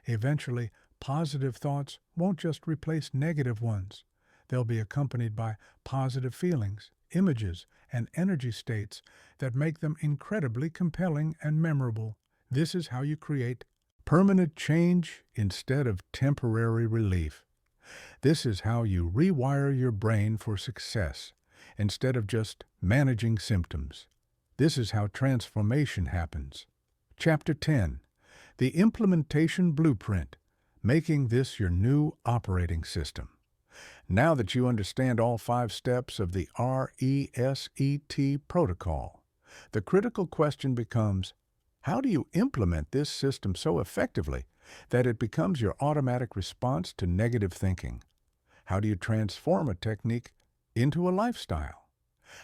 Eventually, positive thoughts won't just replace negative ones. They'll be accompanied by positive feelings, images, and energy states that make them incredibly compelling and memorable. This is how you create permanent change instead of temporary relief. This is how you rewire your brain for success instead of just managing symptoms. This is how transformation happens. Chapter 10. The Implementation Blueprint, making this your new operating system. Now that you understand all 5 steps of the R.E.S.E.T protocol, the critical question becomes, how do you implement this system so effectively that it becomes your automatic response to negative thinking? How do you transform a technique into a lifestyle?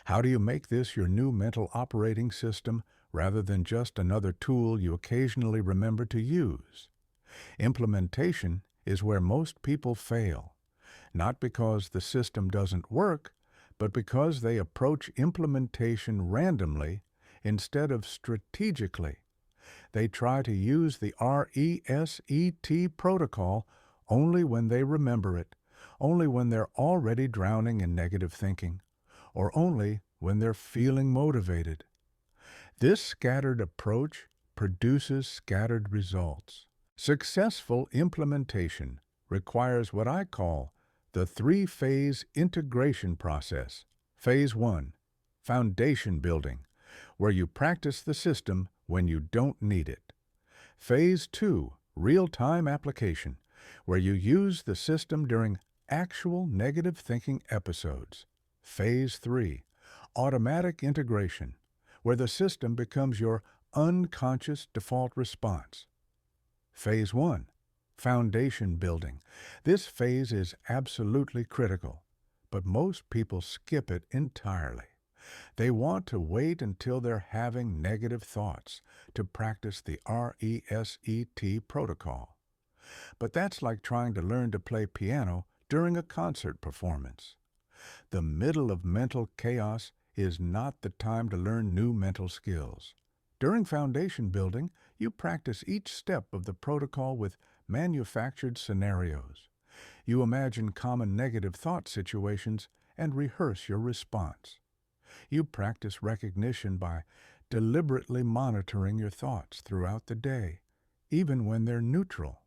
How do you make this your new mental operating system rather than just another tool you occasionally remember to use? Implementation is where most people fail, not because the system doesn't work, but because they approach implementation randomly instead of strategically. They try to use the R.E.S.E.T protocol only when they remember it, only when they're already drowning in negative thinking, or only when they're feeling motivated. This scattered approach produces scattered results. Successful implementation requires what I call the 3-phase integration process. Phase 1, foundation building, where you practice the system when you don't need it. Phase 2, real-time application, where you use the system during actual negative thinking episodes. Phase 3, automatic integration, where the system becomes your unconscious default response. Phase 1, foundation building. This phase is absolutely critical, but most people skip it entirely. They want to wait until they're having negative thoughts to practice the R.E.S.E.T protocol. But that's like trying to learn to play piano during a concert performance. The middle of mental chaos is not the time to learn new mental skills. During foundation building, you practice each step of the protocol with manufactured scenarios. You imagine common negative thought situations and rehearse your response. You practice recognition by deliberately monitoring your thoughts throughout the day, even when they're neutral.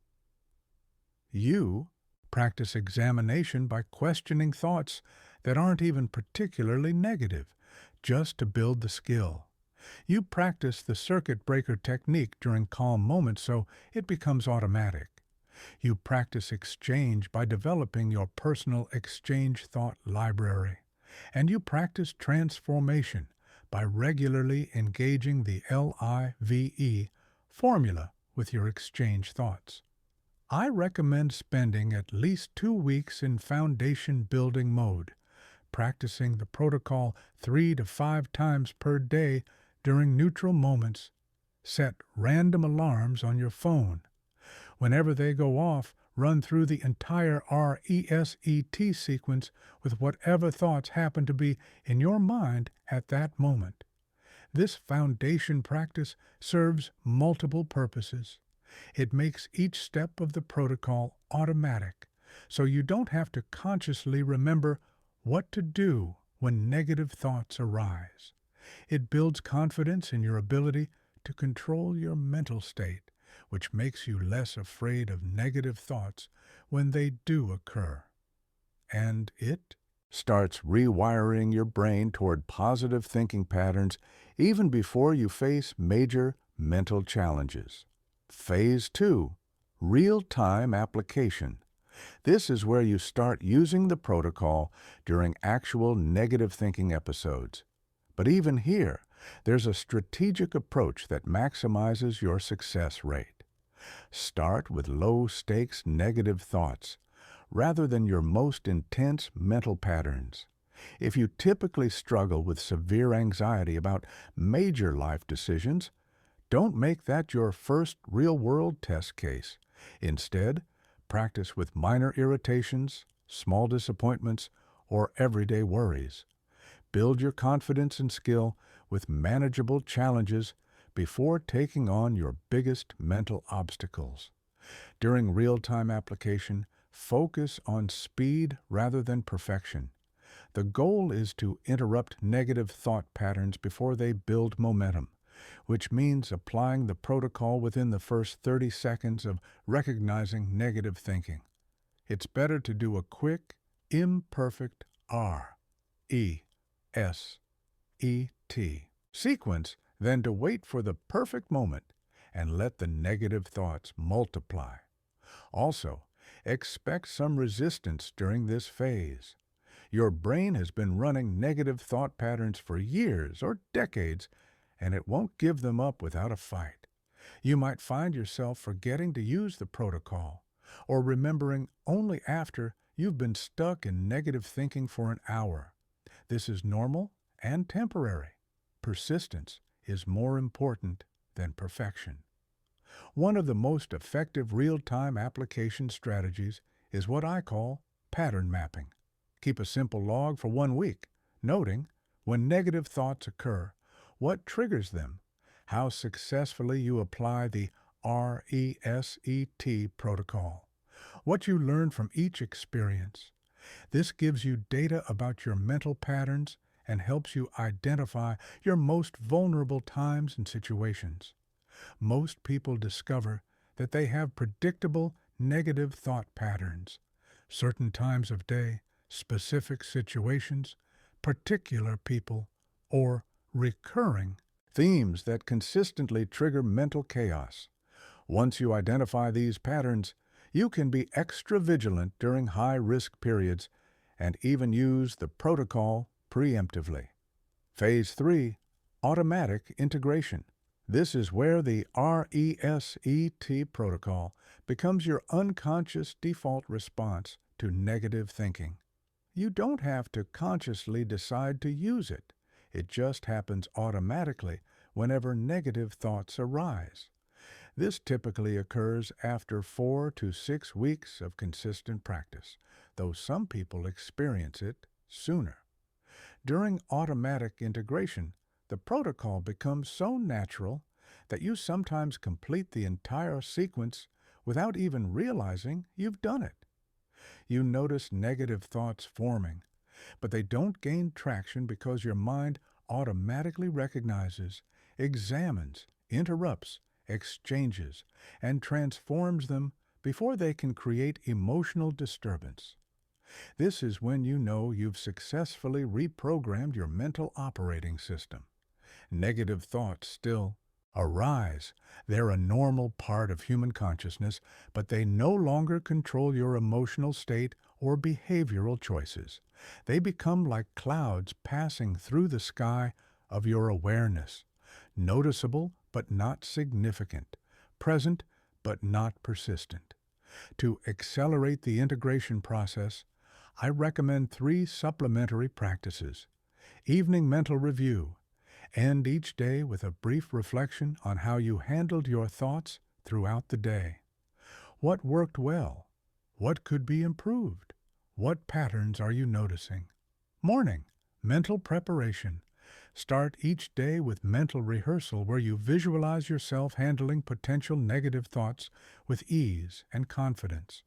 You Practice examination by questioning thoughts that aren't even particularly negative, just to build the skill. You practice the circuit breaker technique during calm moments so it becomes automatic. You practice exchange by developing your personal exchange thought library. And you practice transformation by regularly engaging the LIVE formula with your exchange thoughts. I recommend spending at least 2 weeks in foundation building mode, practicing the protocol 3 to 5 times per day during neutral moments. Set random alarms on your phone. Whenever they go off, run through the entire R.E.S.E.T sequence with whatever thoughts happen to be in your mind at that moment. This foundation practice serves multiple purposes. It makes each step of the protocol automatic, so you don't have to consciously remember what to do when negative thoughts arise. It builds confidence in your ability to control your mental state, which makes you less afraid of negative thoughts when they do occur. And it starts rewiring your brain toward positive thinking patterns even before you face major mental challenges. Phase 2, real-time application. This is where you start using the protocol during actual negative thinking episodes. But even here, there's a strategic approach that maximizes your success rate. Start with low-stakes negative thoughts, rather than your most intense mental patterns. If you typically struggle with severe anxiety about major life decisions, don't make that your first real-world test case. Instead, practice with minor irritations, small disappointments, or everyday worries. Build your confidence and skill with manageable challenges before taking on your biggest mental obstacles. During real-time application, focus on speed rather than perfection. The goal is to interrupt negative thought patterns before they build momentum, which means applying the protocol within the first 30 seconds of recognizing negative thinking. It's better to do a quick, imperfect R.E.S.E.T sequence than to wait for the perfect moment and let the negative thoughts multiply. Also, expect some resistance during this phase. Your brain has been running negative thought patterns for years or decades, and it won't give them up without a fight. You might find yourself forgetting to use the protocol, or remembering only after you've been stuck in negative thinking for an hour. This is normal and temporary. Persistence is more important than perfection. One of the most effective real-time application strategies is what I call pattern mapping. Keep a simple log for 1 week, noting when negative thoughts occur, what triggers them, how successfully you apply the R.E.S.E.T protocol, what you learn from each experience. This gives you data about your mental patterns and helps you identify your most vulnerable times and situations. Most people discover that they have predictable negative thought patterns, certain times of day, specific situations, particular people, or recurring themes that consistently trigger mental chaos. Once you identify these patterns, you can be extra vigilant during high-risk periods and even use the protocol preemptively. Phase 3, automatic integration. This is where the R.E.S.E.T protocol becomes your unconscious default response to negative thinking. You don't have to consciously decide to use it. It just happens automatically whenever negative thoughts arise. This typically occurs after 4 to 6 weeks of consistent practice, though some people experience it sooner. During automatic integration, the protocol becomes so natural that you sometimes complete the entire sequence without even realizing you've done it. You notice negative thoughts forming, but they don't gain traction because your mind automatically recognizes, examines, interrupts, exchanges, and transforms them before they can create emotional disturbance. This is when you know you've successfully reprogrammed your mental operating system. Negative thoughts still arise. They're a normal part of human consciousness, but they no longer control your emotional state or behavioral choices. They become like clouds passing through the sky of your awareness, noticeable but not significant, present but not persistent. To accelerate the integration process, I recommend 3 supplementary practices. Evening mental review. End each day with a brief reflection on how you handled your thoughts throughout the day. What worked well? What could be improved? What patterns are you noticing? Morning mental preparation. Start each day with mental rehearsal where you visualize yourself handling potential negative thoughts with ease and confidence.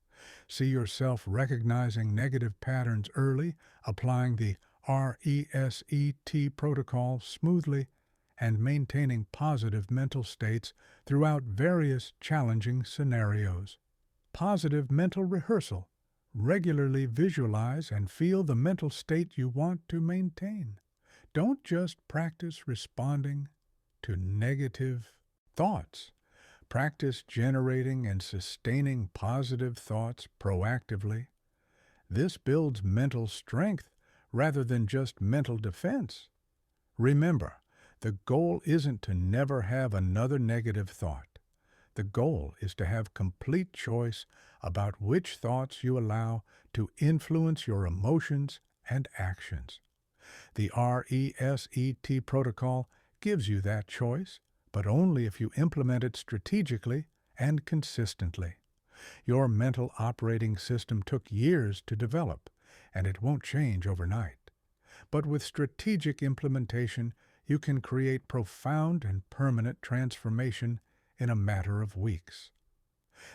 See yourself recognizing negative patterns early, applying the R.E.S.E.T protocol smoothly, and maintaining positive mental states throughout various challenging scenarios. Positive mental rehearsal. Regularly visualize and feel the mental state you want to maintain. Don't just practice responding to negative thoughts. Practice generating and sustaining positive thoughts proactively. This builds mental strength rather than just mental defense. Remember, the goal isn't to never have another negative thought. The goal is to have complete choice about which thoughts you allow to influence your emotions and actions. The R.E.S.E.T protocol gives you that choice, but only if you implement it strategically and consistently. Your mental operating system took years to develop, and it won't change overnight. But with strategic implementation, you can create profound and permanent transformation in a matter of weeks.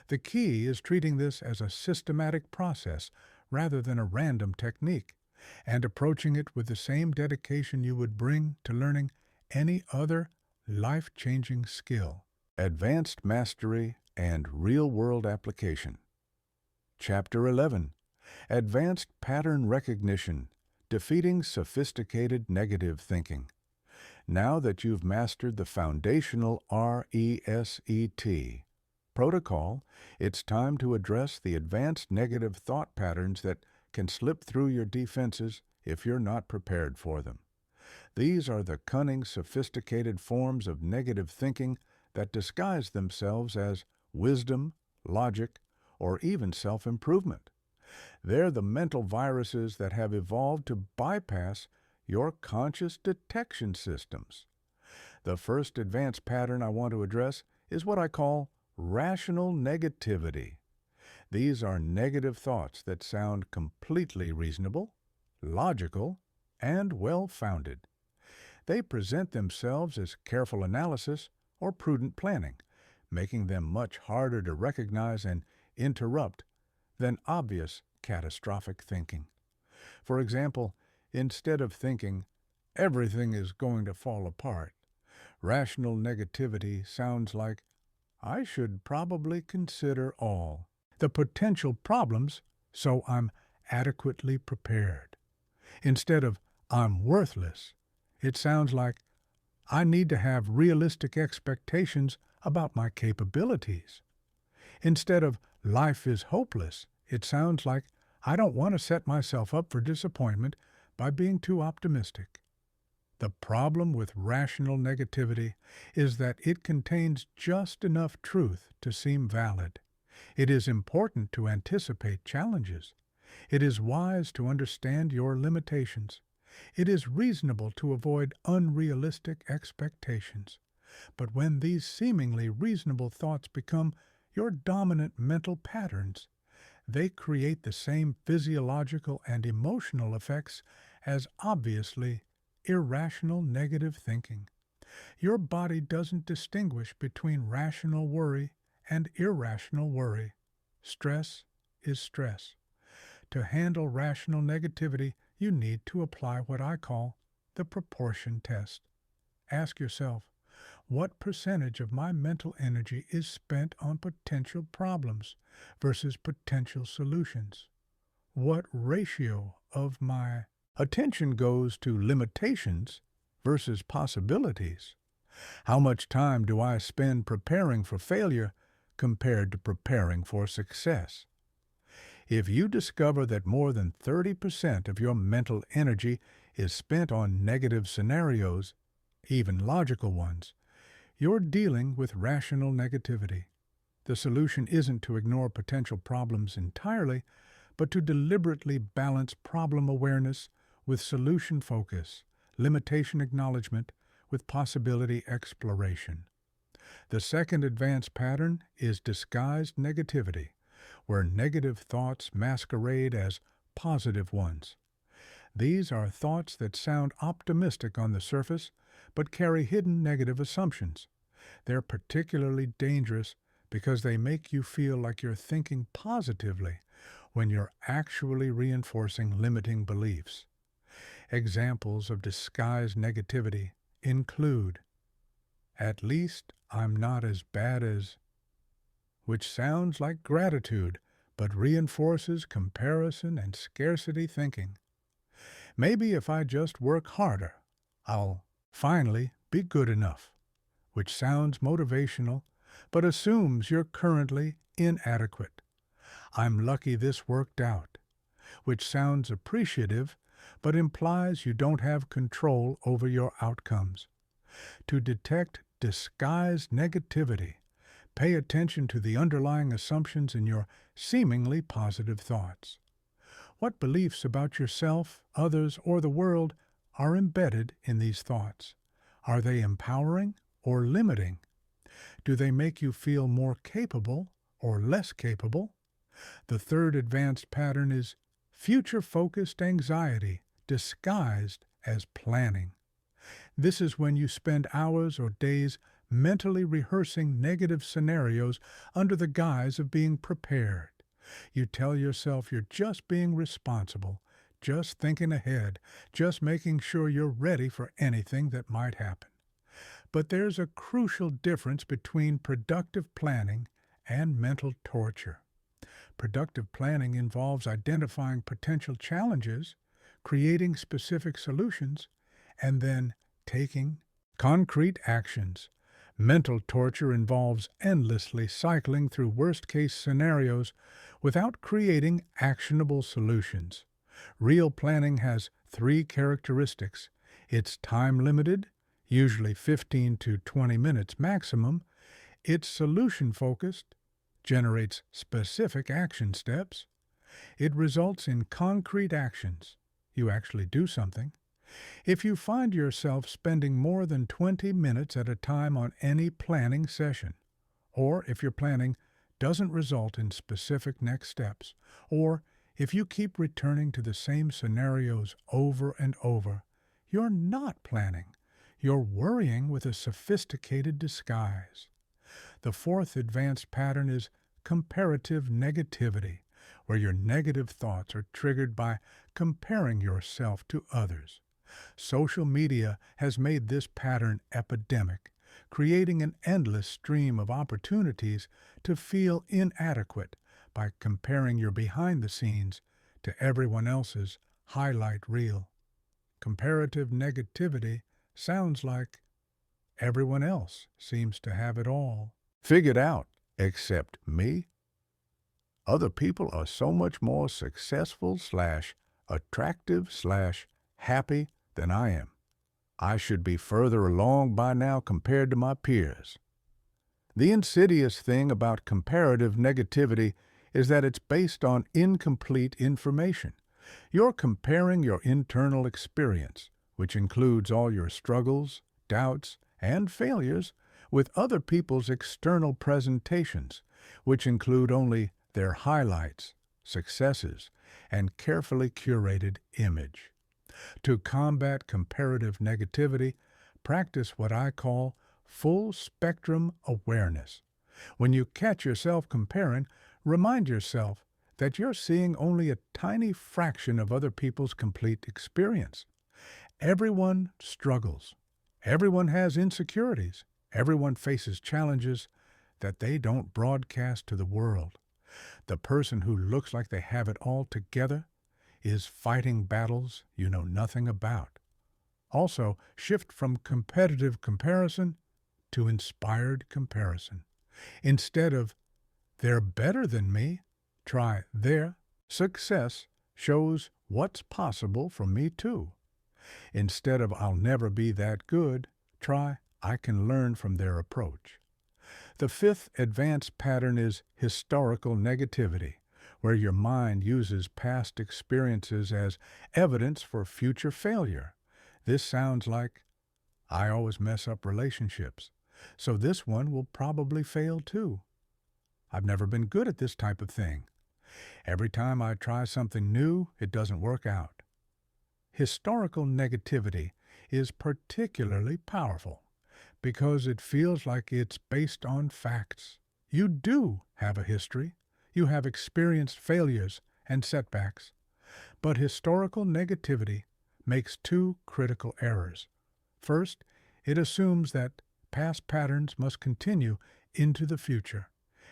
The key is treating this as a systematic process rather than a random technique, and approaching it with the same dedication you would bring to learning any other life-changing skill. Advanced Mastery and Real-World Application. Chapter 11. Advanced Pattern Recognition, Defeating Sophisticated Negative Thinking. Now that you've mastered the foundational R.E.S.E.T protocol, it's time to address the advanced negative thought patterns that can slip through your defenses if you're not prepared for them. These are the cunning, sophisticated forms of negative thinking that disguise themselves as wisdom, logic, or even self-improvement. They're the mental viruses that have evolved to bypass your conscious detection systems. The first advanced pattern I want to address is what I call rational negativity. These are negative thoughts that sound completely reasonable, logical, and well-founded. They present themselves as careful analysis or prudent planning, making them much harder to recognize and interrupt than obvious catastrophic thinking. For example, instead of thinking, everything is going to fall apart, rational negativity sounds like, I should probably consider all the potential problems so I'm adequately prepared. Instead of, I'm worthless, it sounds like, I need to have realistic expectations about my capabilities. Instead of, life is hopeless, it sounds like, I don't want to set myself up for disappointment by being too optimistic. The problem with rational negativity is that it contains just enough truth to seem valid. It is important to anticipate challenges. It is wise to understand your limitations. It is reasonable to avoid unrealistic expectations. But when these seemingly reasonable thoughts become your dominant mental patterns, they create the same physiological and emotional effects as obviously irrational negative thinking. Your body doesn't distinguish between rational worry and irrational worry. Stress is stress. To handle rational negativity, you need to apply what I call the proportion test. Ask yourself, What percentage of my mental energy is spent on potential problems versus potential solutions? What ratio of my attention goes to limitations versus possibilities? How much time do I spend preparing for failure compared to preparing for success? If you discover that more than 30% of your mental energy is spent on negative scenarios, even logical ones, you're dealing with rational negativity. The solution isn't to ignore potential problems entirely, but to deliberately balance problem awareness with solution focus, limitation acknowledgement with possibility exploration. The second advanced pattern is disguised negativity, where negative thoughts masquerade as positive ones. These are thoughts that sound optimistic on the surface, but carry hidden negative assumptions. They're particularly dangerous because they make you feel like you're thinking positively when you're actually reinforcing limiting beliefs. Examples of disguised negativity include, "At least I'm not as bad as," which sounds like gratitude but reinforces comparison and scarcity thinking. "Maybe if I just work harder, I'll finally be good enough," which sounds motivational but assumes you're currently inadequate. "I'm lucky this worked out," which sounds appreciative but implies you don't have control over your outcomes. To detect disguised negativity, pay attention to the underlying assumptions in your seemingly positive thoughts. What beliefs about yourself, others, or the world are embedded in these thoughts? Are they empowering or limiting? Do they make you feel more capable or less capable? The third advanced pattern is future-focused anxiety disguised as planning. This is when you spend hours or days mentally rehearsing negative scenarios under the guise of being prepared. You tell yourself you're just being responsible, just thinking ahead, just making sure you're ready for anything that might happen. But there's a crucial difference between productive planning and mental torture. Productive planning involves identifying potential challenges, creating specific solutions, and then taking concrete actions. Mental torture involves endlessly cycling through worst-case scenarios without creating actionable solutions. Real planning has three characteristics. It's time-limited, usually 15 to 20 minutes maximum. It's solution-focused, generates specific action steps. It results in concrete actions. You actually do something. If you find yourself spending more than 20 minutes at a time on any planning session, or if your planning doesn't result in specific next steps, or if you keep returning to the same scenarios over and over, you're not planning. You're worrying with a sophisticated disguise. The fourth advanced pattern is comparative negativity, where your negative thoughts are triggered by comparing yourself to others. Social media has made this pattern epidemic, creating an endless stream of opportunities to feel inadequate by comparing your behind the scenes to everyone else's highlight reel. Comparative negativity sounds like everyone else seems to have it all figured out except me. Other people are so much more successful / attractive / happy than I am. I should be further along by now compared to my peers. The insidious thing about comparative negativity is that it's based on incomplete information. You're comparing your internal experience, which includes all your struggles, doubts, and failures, with other people's external presentations, which include only their highlights, successes, and carefully curated image. To combat comparative negativity, practice what I call full spectrum awareness. When you catch yourself comparing, remind yourself that you're seeing only a tiny fraction of other people's complete experience. Everyone struggles. Everyone has insecurities. Everyone faces challenges that they don't broadcast to the world. The person who looks like they have it all together is fighting battles you know nothing about. Also, shift from competitive comparison to inspired comparison. Instead of, they're better than me, try their success shows what's possible for me too. Instead of, I'll never be that good, try, I can learn from their approach. The fifth advanced pattern is historical negativity, where your mind uses past experiences as evidence for future failure. This sounds like, I always mess up relationships, so this one will probably fail too. I've never been good at this type of thing. Every time I try something new, it doesn't work out. Historical negativity is particularly powerful because it feels like it's based on facts. You do have a history. You have experienced failures and setbacks. But historical negativity makes two critical errors. First, it assumes that past patterns must continue into the future,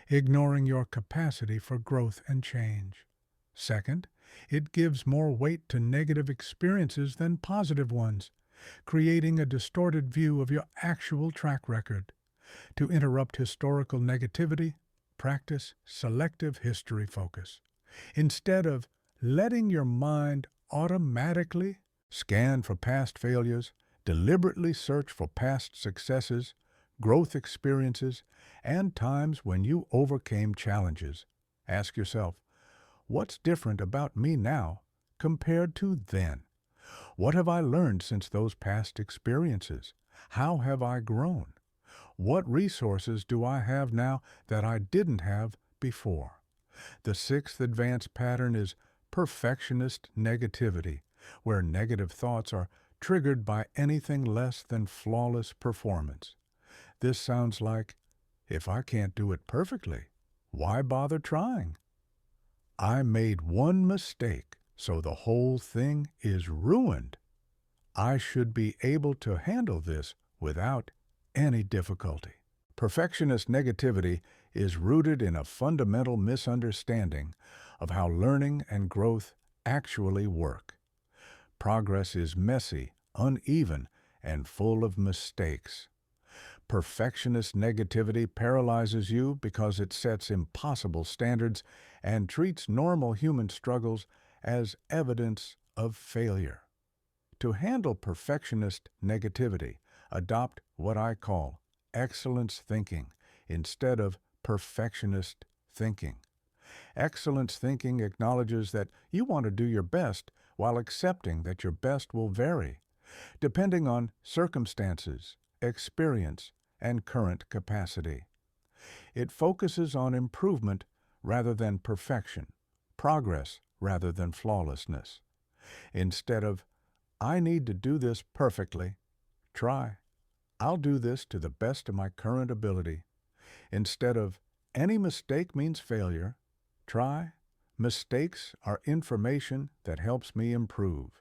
ignoring your capacity for growth and change. Second, it gives more weight to negative experiences than positive ones, creating a distorted view of your actual track record. To interrupt historical negativity, practice selective history focus. Instead of letting your mind automatically scan for past failures, deliberately search for past successes, growth experiences, and times when you overcame challenges. Ask yourself, what's different about me now compared to then? What have I learned since those past experiences? How have I grown? What resources do I have now that I didn't have before? The sixth advanced pattern is perfectionist negativity, where negative thoughts are triggered by anything less than flawless performance. This sounds like, if I can't do it perfectly, why bother trying? I made one mistake, so the whole thing is ruined. I should be able to handle this without any difficulty. Perfectionist negativity is rooted in a fundamental misunderstanding of how learning and growth actually work. Progress is messy, uneven, and full of mistakes. Perfectionist negativity paralyzes you because it sets impossible standards and treats normal human struggles as evidence of failure. To handle perfectionist negativity, adopt what I call excellence thinking instead of perfectionist thinking. Excellence thinking acknowledges that you want to do your best while accepting that your best will vary, depending on circumstances, experience, and current capacity. It focuses on improvement rather than perfection, progress rather than flawlessness. Instead of, I need to do this perfectly, try, I'll do this to the best of my current ability. Instead of, any mistake means failure, try, mistakes are information that helps me improve.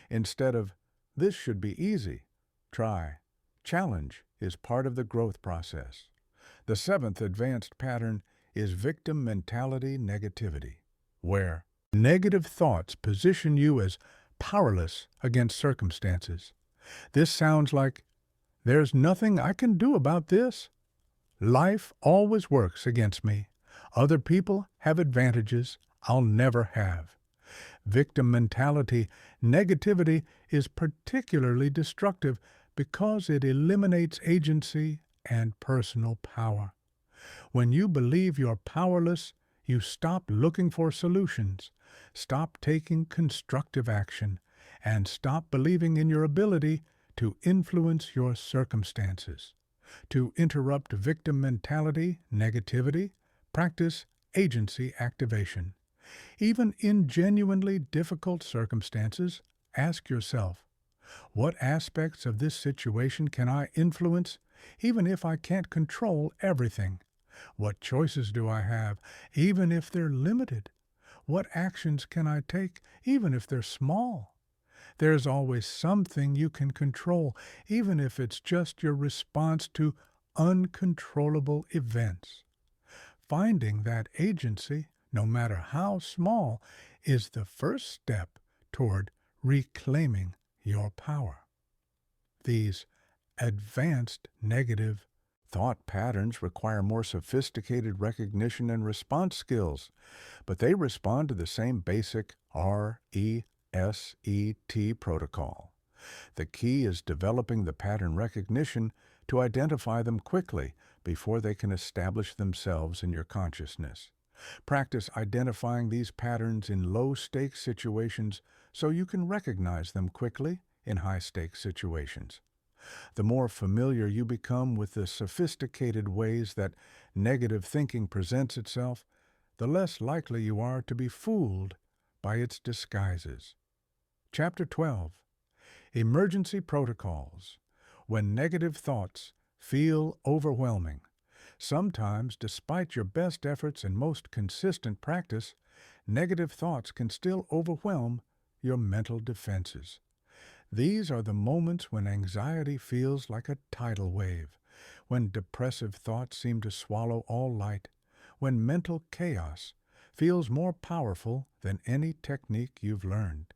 Instead of, this should be easy, try, challenge is part of the growth process. The seventh advanced pattern is victim mentality negativity, where negative thoughts position you as powerless against circumstances. This sounds like, there's nothing I can do about this. Life always works against me. Other people have advantages I'll never have. Victim mentality negativity is particularly destructive because it eliminates agency and personal power. When you believe you're powerless, you stop looking for solutions, stop taking constructive action, and stop believing in your ability to influence your circumstances. To interrupt victim mentality negativity, practice agency activation. Even in genuinely difficult circumstances, ask yourself, what aspects of this situation can I influence, even if I can't control everything? What choices do I have, even if they're limited? What actions can I take, even if they're small? There's always something you can control, even if it's just your response to uncontrollable events. Finding that agency, no matter how small, is the first step toward reclaiming your power. These advanced negative thought patterns require more sophisticated recognition and response skills, but they respond to the same basic R.E.S.E.T protocol. The key is developing the pattern recognition to identify them quickly before they can establish themselves in your consciousness. Practice identifying these patterns in low-stakes situations so you can recognize them quickly in high-stakes situations. The more familiar you become with the sophisticated ways that negative thinking presents itself, the less likely you are to be fooled by its disguises. Chapter 12. Emergency Protocols. When negative thoughts feel overwhelming, sometimes, despite your best efforts and most consistent practice, negative thoughts can still overwhelm your mental defenses. These are the moments when anxiety feels like a tidal wave, when depressive thoughts seem to swallow all light, when mental chaos feels more powerful than any technique you've learned.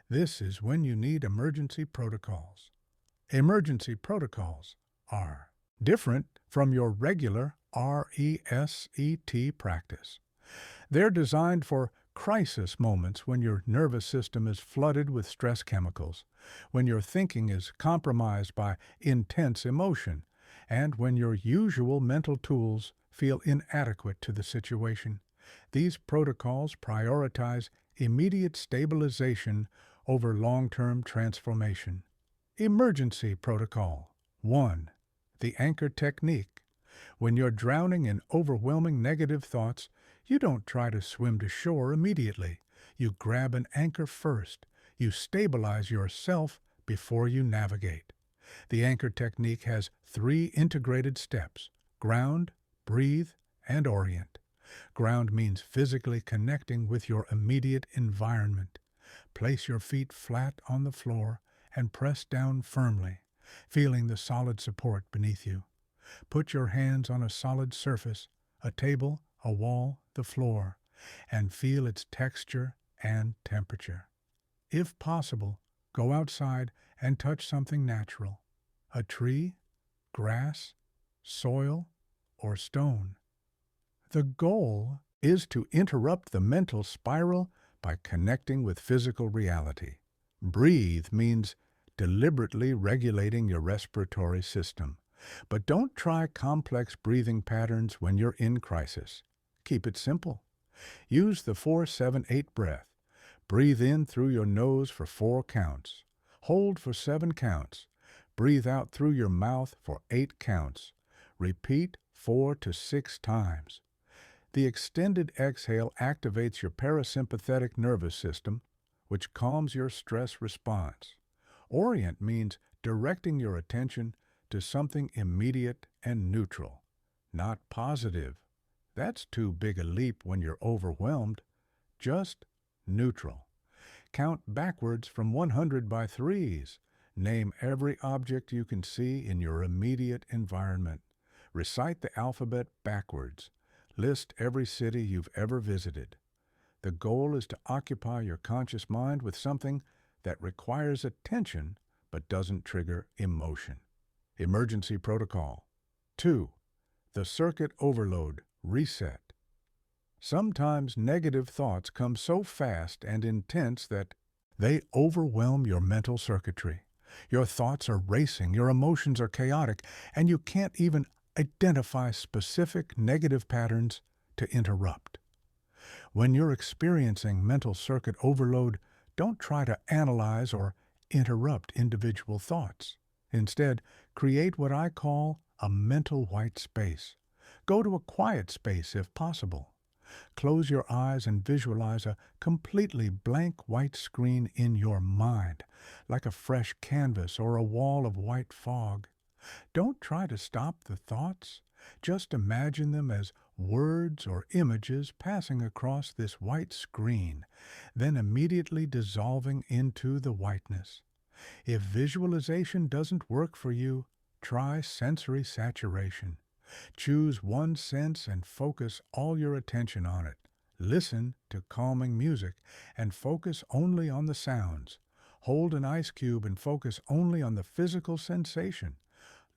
This is when you need emergency protocols. Emergency protocols are different from your regular R.E.S.E.T practice. They're designed for crisis moments when your nervous system is flooded with stress chemicals, when your thinking is compromised by intense emotion, and when your usual mental tools feel inadequate to the situation. These protocols prioritize immediate stabilization over long-term transformation. Emergency Protocol 1. The Anchor Technique. When you're drowning in overwhelming negative thoughts, you don't try to swim to shore immediately. You grab an anchor first. You stabilize yourself before you navigate. The anchor technique has 3 integrated steps: ground, breathe, and orient. Ground means physically connecting with your immediate environment. Place your feet flat on the floor and press down firmly, feeling the solid support beneath you. Put your hands on a solid surface, a table, a wall, the floor, and feel its texture and temperature. If possible, go outside and touch something natural: a tree, grass, soil, or stone. The goal is to interrupt the mental spiral by connecting with physical reality. Breathe means deliberately regulating your respiratory system. But don't try complex breathing patterns when you're in crisis. Keep it simple. Use the 4-7-8 breath. Breathe in through your nose for 4 counts. Hold for 7 counts. Breathe out through your mouth for 8 counts. Repeat 4 to 6 times. The extended exhale activates your parasympathetic nervous system, which calms your stress response. Orient means directing your attention to something immediate and neutral, not positive. That's too big a leap when you're overwhelmed. Just neutral. Count backwards from 100 by threes. Name every object you can see in your immediate environment. Recite the alphabet backwards. List every city you've ever visited. The goal is to occupy your conscious mind with something that requires attention but doesn't trigger emotion. Emergency Protocol 2. The Circuit Overload Reset. Sometimes negative thoughts come so fast and intense that they overwhelm your mental circuitry. Your thoughts are racing, your emotions are chaotic, and you can't even identify specific negative patterns to interrupt. When you're experiencing mental circuit overload, don't try to analyze or interrupt individual thoughts. Instead, create what I call a mental white space. Go to a quiet space if possible. Close your eyes and visualize a completely blank white screen in your mind, like a fresh canvas or a wall of white fog. Don't try to stop the thoughts. Just imagine them as words or images passing across this white screen, then immediately dissolving into the whiteness. If visualization doesn't work for you, try sensory saturation. Choose one sense and focus all your attention on it. Listen to calming music and focus only on the sounds. Hold an ice cube and focus only on the physical sensation.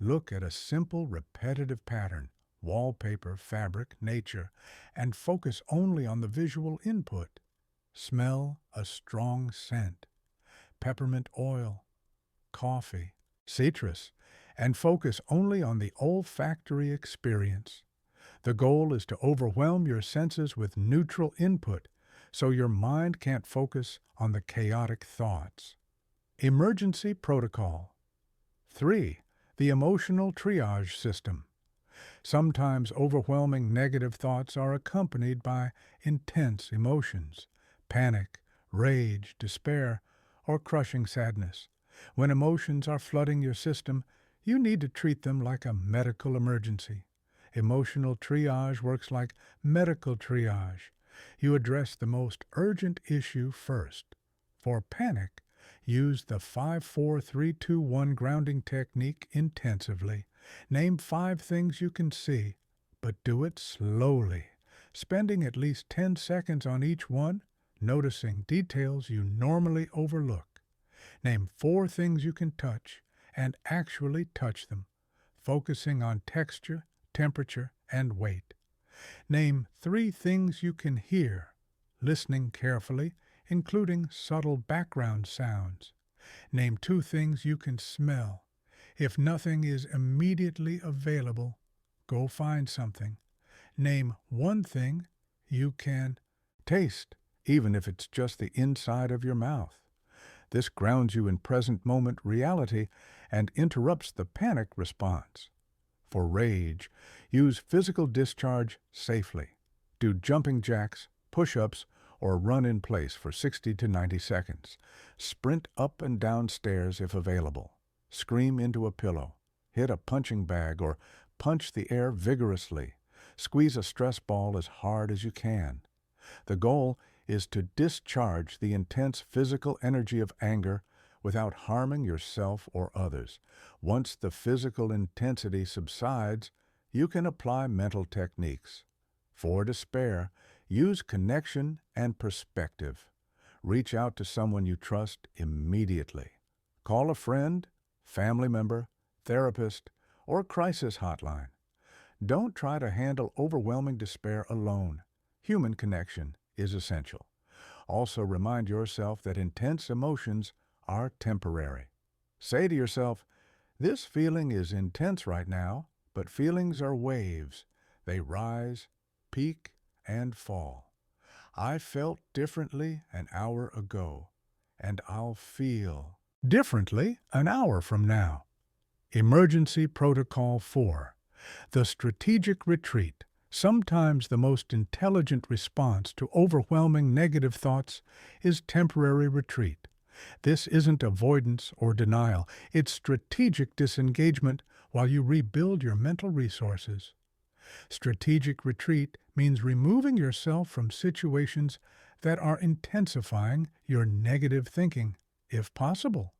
Look at a simple, repetitive pattern, wallpaper, fabric, nature, and focus only on the visual input. Smell a strong scent, peppermint oil, coffee, citrus, and focus only on the olfactory experience. The goal is to overwhelm your senses with neutral input so your mind can't focus on the chaotic thoughts. Emergency protocol. 3. The emotional triage system. Sometimes overwhelming negative thoughts are accompanied by intense emotions, panic, rage, despair, or crushing sadness. When emotions are flooding your system, you need to treat them like a medical emergency. Emotional triage works like medical triage. You address the most urgent issue first. For panic, use the 5-4-3-2-1 grounding technique intensively. Name 5 things you can see, but do it slowly, spending at least 10 seconds on each one, noticing details you normally overlook. Name 4 things you can touch and actually touch them, focusing on texture, temperature, and weight. Name 3 things you can hear, listening carefully, including subtle background sounds. Name 2 things you can smell. If nothing is immediately available, go find something. Name 1 thing you can taste, even if it's just the inside of your mouth. This grounds you in present moment reality and interrupts the panic response. For rage, use physical discharge safely. Do jumping jacks, push-ups, or run in place for 60 to 90 seconds. Sprint up and down stairs if available. Scream into a pillow. Hit a punching bag or punch the air vigorously. Squeeze a stress ball as hard as you can. The goal is to discharge the intense physical energy of anger without harming yourself or others. Once the physical intensity subsides, you can apply mental techniques. For despair, use connection and perspective. Reach out to someone you trust immediately. Call a friend, family member, therapist, or crisis hotline. Don't try to handle overwhelming despair alone. Human connection is essential. Also remind yourself that intense emotions are temporary. Say to yourself, "This feeling is intense right now, but feelings are waves. They rise, peak, and fall. I felt differently an hour ago, and I'll feel differently an hour from now." Emergency Protocol 4. The strategic retreat. Sometimes the most intelligent response to overwhelming negative thoughts is temporary retreat. This isn't avoidance or denial. It's strategic disengagement while you rebuild your mental resources. Strategic retreat means removing yourself from situations that are intensifying your negative thinking, if possible.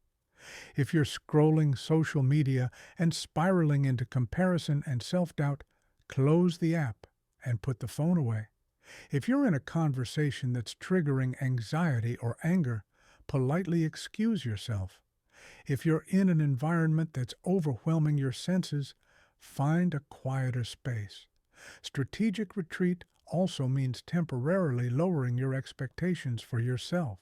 If you're scrolling social media and spiraling into comparison and self-doubt, close the app and put the phone away. If you're in a conversation that's triggering anxiety or anger, politely excuse yourself. If you're in an environment that's overwhelming your senses, find a quieter space. Strategic retreat also means temporarily lowering your expectations for yourself.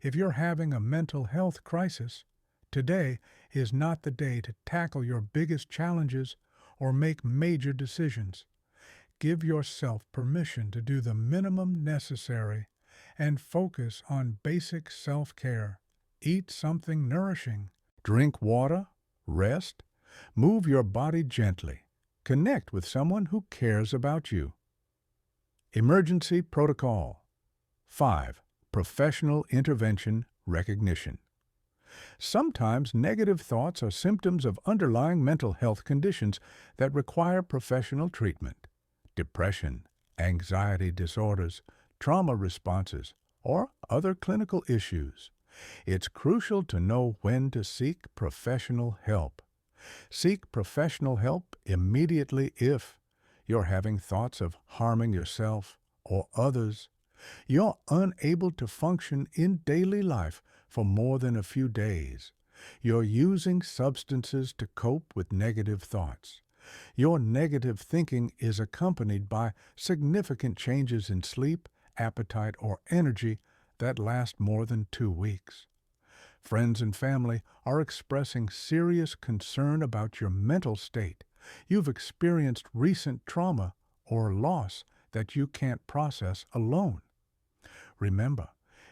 If you're having a mental health crisis, today is not the day to tackle your biggest challenges or make major decisions. Give yourself permission to do the minimum necessary and focus on basic self-care. Eat something nourishing. Drink water. Rest. Move your body gently. Connect with someone who cares about you. Emergency Protocol 5. Professional intervention recognition. Sometimes negative thoughts are symptoms of underlying mental health conditions that require professional treatment. Depression, anxiety disorders, trauma responses, or other clinical issues. It's crucial to know when to seek professional help. Seek professional help immediately if you're having thoughts of harming yourself or others. You're unable to function in daily life for more than a few days. You're using substances to cope with negative thoughts. Your negative thinking is accompanied by significant changes in sleep, appetite, or energy that last more than 2 weeks. Friends and family are expressing serious concern about your mental state. You've experienced recent trauma or loss that you can't process alone. Remember,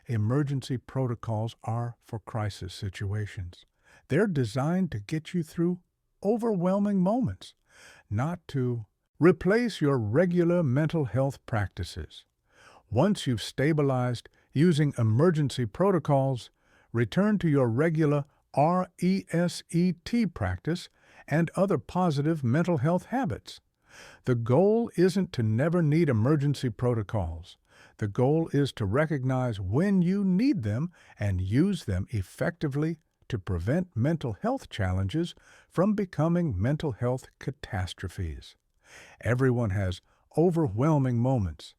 emergency protocols are for crisis situations. They're designed to get you through overwhelming moments, not to replace your regular mental health practices. Once you've stabilized using emergency protocols, return to your regular R.E.S.E.T practice and other positive mental health habits. The goal isn't to never need emergency protocols. The goal is to recognize when you need them and use them effectively to prevent mental health challenges from becoming mental health catastrophes. Everyone has overwhelming moments.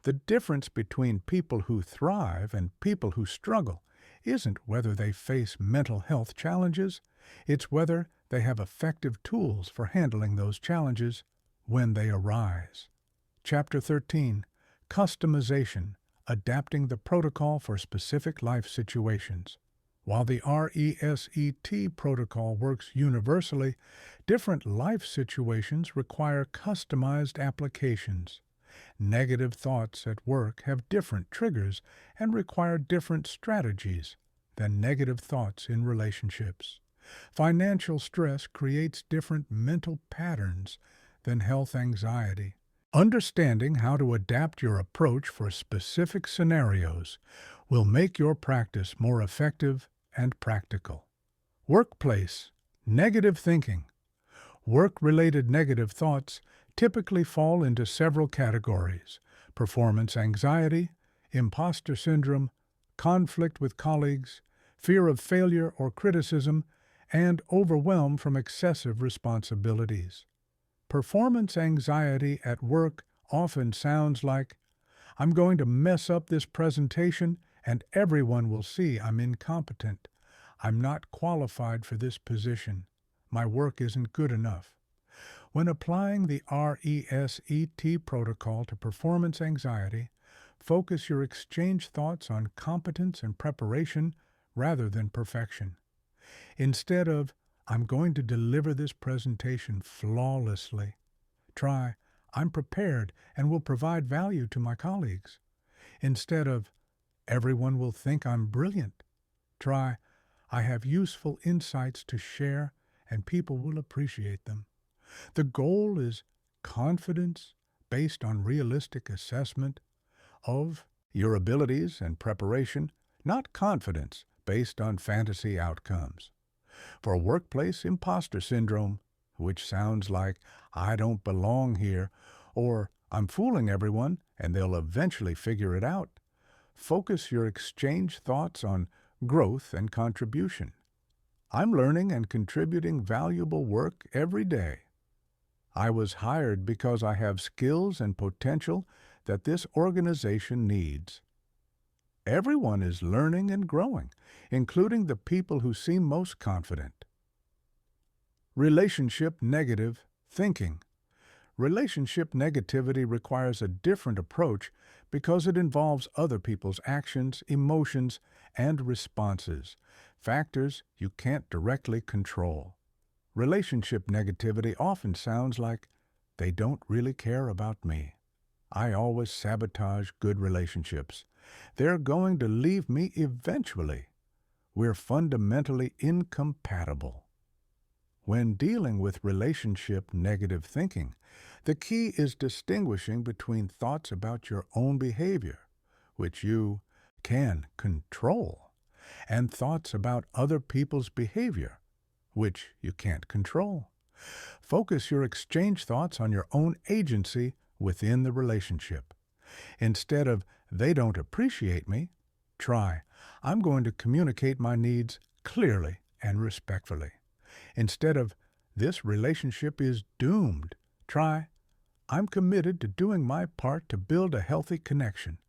The difference between people who thrive and people who struggle isn't whether they face mental health challenges, it's whether they have effective tools for handling those challenges when they arise. Chapter 13, Customization, Adapting the Protocol for Specific Life Situations. While the R.E.S.E.T protocol works universally, different life situations require customized applications. Negative thoughts at work have different triggers and require different strategies than negative thoughts in relationships. Financial stress creates different mental patterns than health anxiety. Understanding how to adapt your approach for specific scenarios will make your practice more effective and practical. Workplace, negative thinking. Work-related negative thoughts typically fall into several categories: performance anxiety, imposter syndrome, conflict with colleagues, fear of failure or criticism, and overwhelm from excessive responsibilities. Performance anxiety at work often sounds like, "I'm going to mess up this presentation and everyone will see I'm incompetent. I'm not qualified for this position. My work isn't good enough." When applying the R.E.S.E.T protocol to performance anxiety, focus your exchange thoughts on competence and preparation rather than perfection. Instead of, "I'm going to deliver this presentation flawlessly," try, "I'm prepared and will provide value to my colleagues." Instead of, "Everyone will think I'm brilliant," try, "I have useful insights to share and people will appreciate them." The goal is confidence based on realistic assessment of your abilities and preparation, not confidence based on fantasy outcomes. For workplace imposter syndrome, which sounds like, "I don't belong here," or "I'm fooling everyone and they'll eventually figure it out," focus your exchange thoughts on growth and contribution. "I'm learning and contributing valuable work every day." "I was hired because I have skills and potential that this organization needs." Everyone is learning and growing, including the people who seem most confident. Relationship negative thinking. Relationship negativity requires a different approach because it involves other people's actions, emotions, and responses, factors you can't directly control. Relationship negativity often sounds like, "They don't really care about me. I always sabotage good relationships. They're going to leave me eventually. We're fundamentally incompatible." When dealing with relationship negative thinking, the key is distinguishing between thoughts about your own behavior, which you can control, and thoughts about other people's behavior, which you can't control. Focus your exchange thoughts on your own agency within the relationship. Instead of, "They don't appreciate me," try, "I'm going to communicate my needs clearly and respectfully." Instead of, "This relationship is doomed," try, "I'm committed to doing my part to build a healthy connection."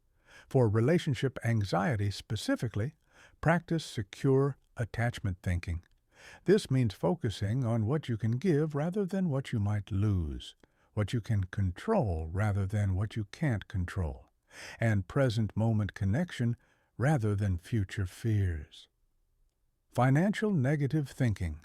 For relationship anxiety specifically, practice secure attachment thinking. This means focusing on what you can give rather than what you might lose, what you can control rather than what you can't control, and present moment connection rather than future fears. Financial negative thinking.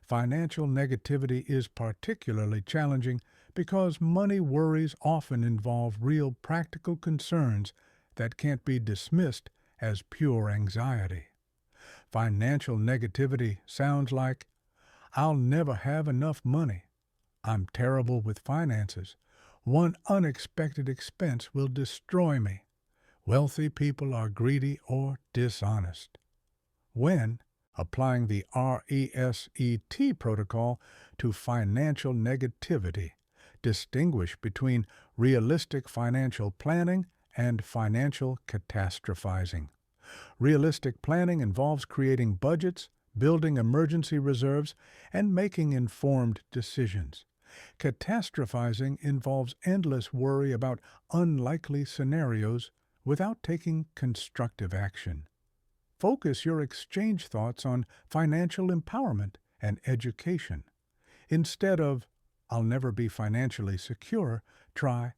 Financial negativity is particularly challenging because money worries often involve real practical concerns that can't be dismissed as pure anxiety. Financial negativity sounds like, "I'll never have enough money," "I'm terrible with finances," "One unexpected expense will destroy me," "Wealthy people are greedy or dishonest." When applying the R.E.S.E.T protocol to financial negativity, distinguish between realistic financial planning and financial catastrophizing. Realistic planning involves creating budgets, building emergency reserves, and making informed decisions. Catastrophizing involves endless worry about unlikely scenarios without taking constructive action. Focus your exchange thoughts on financial empowerment and education. Instead of, "I'll never be financially secure," try,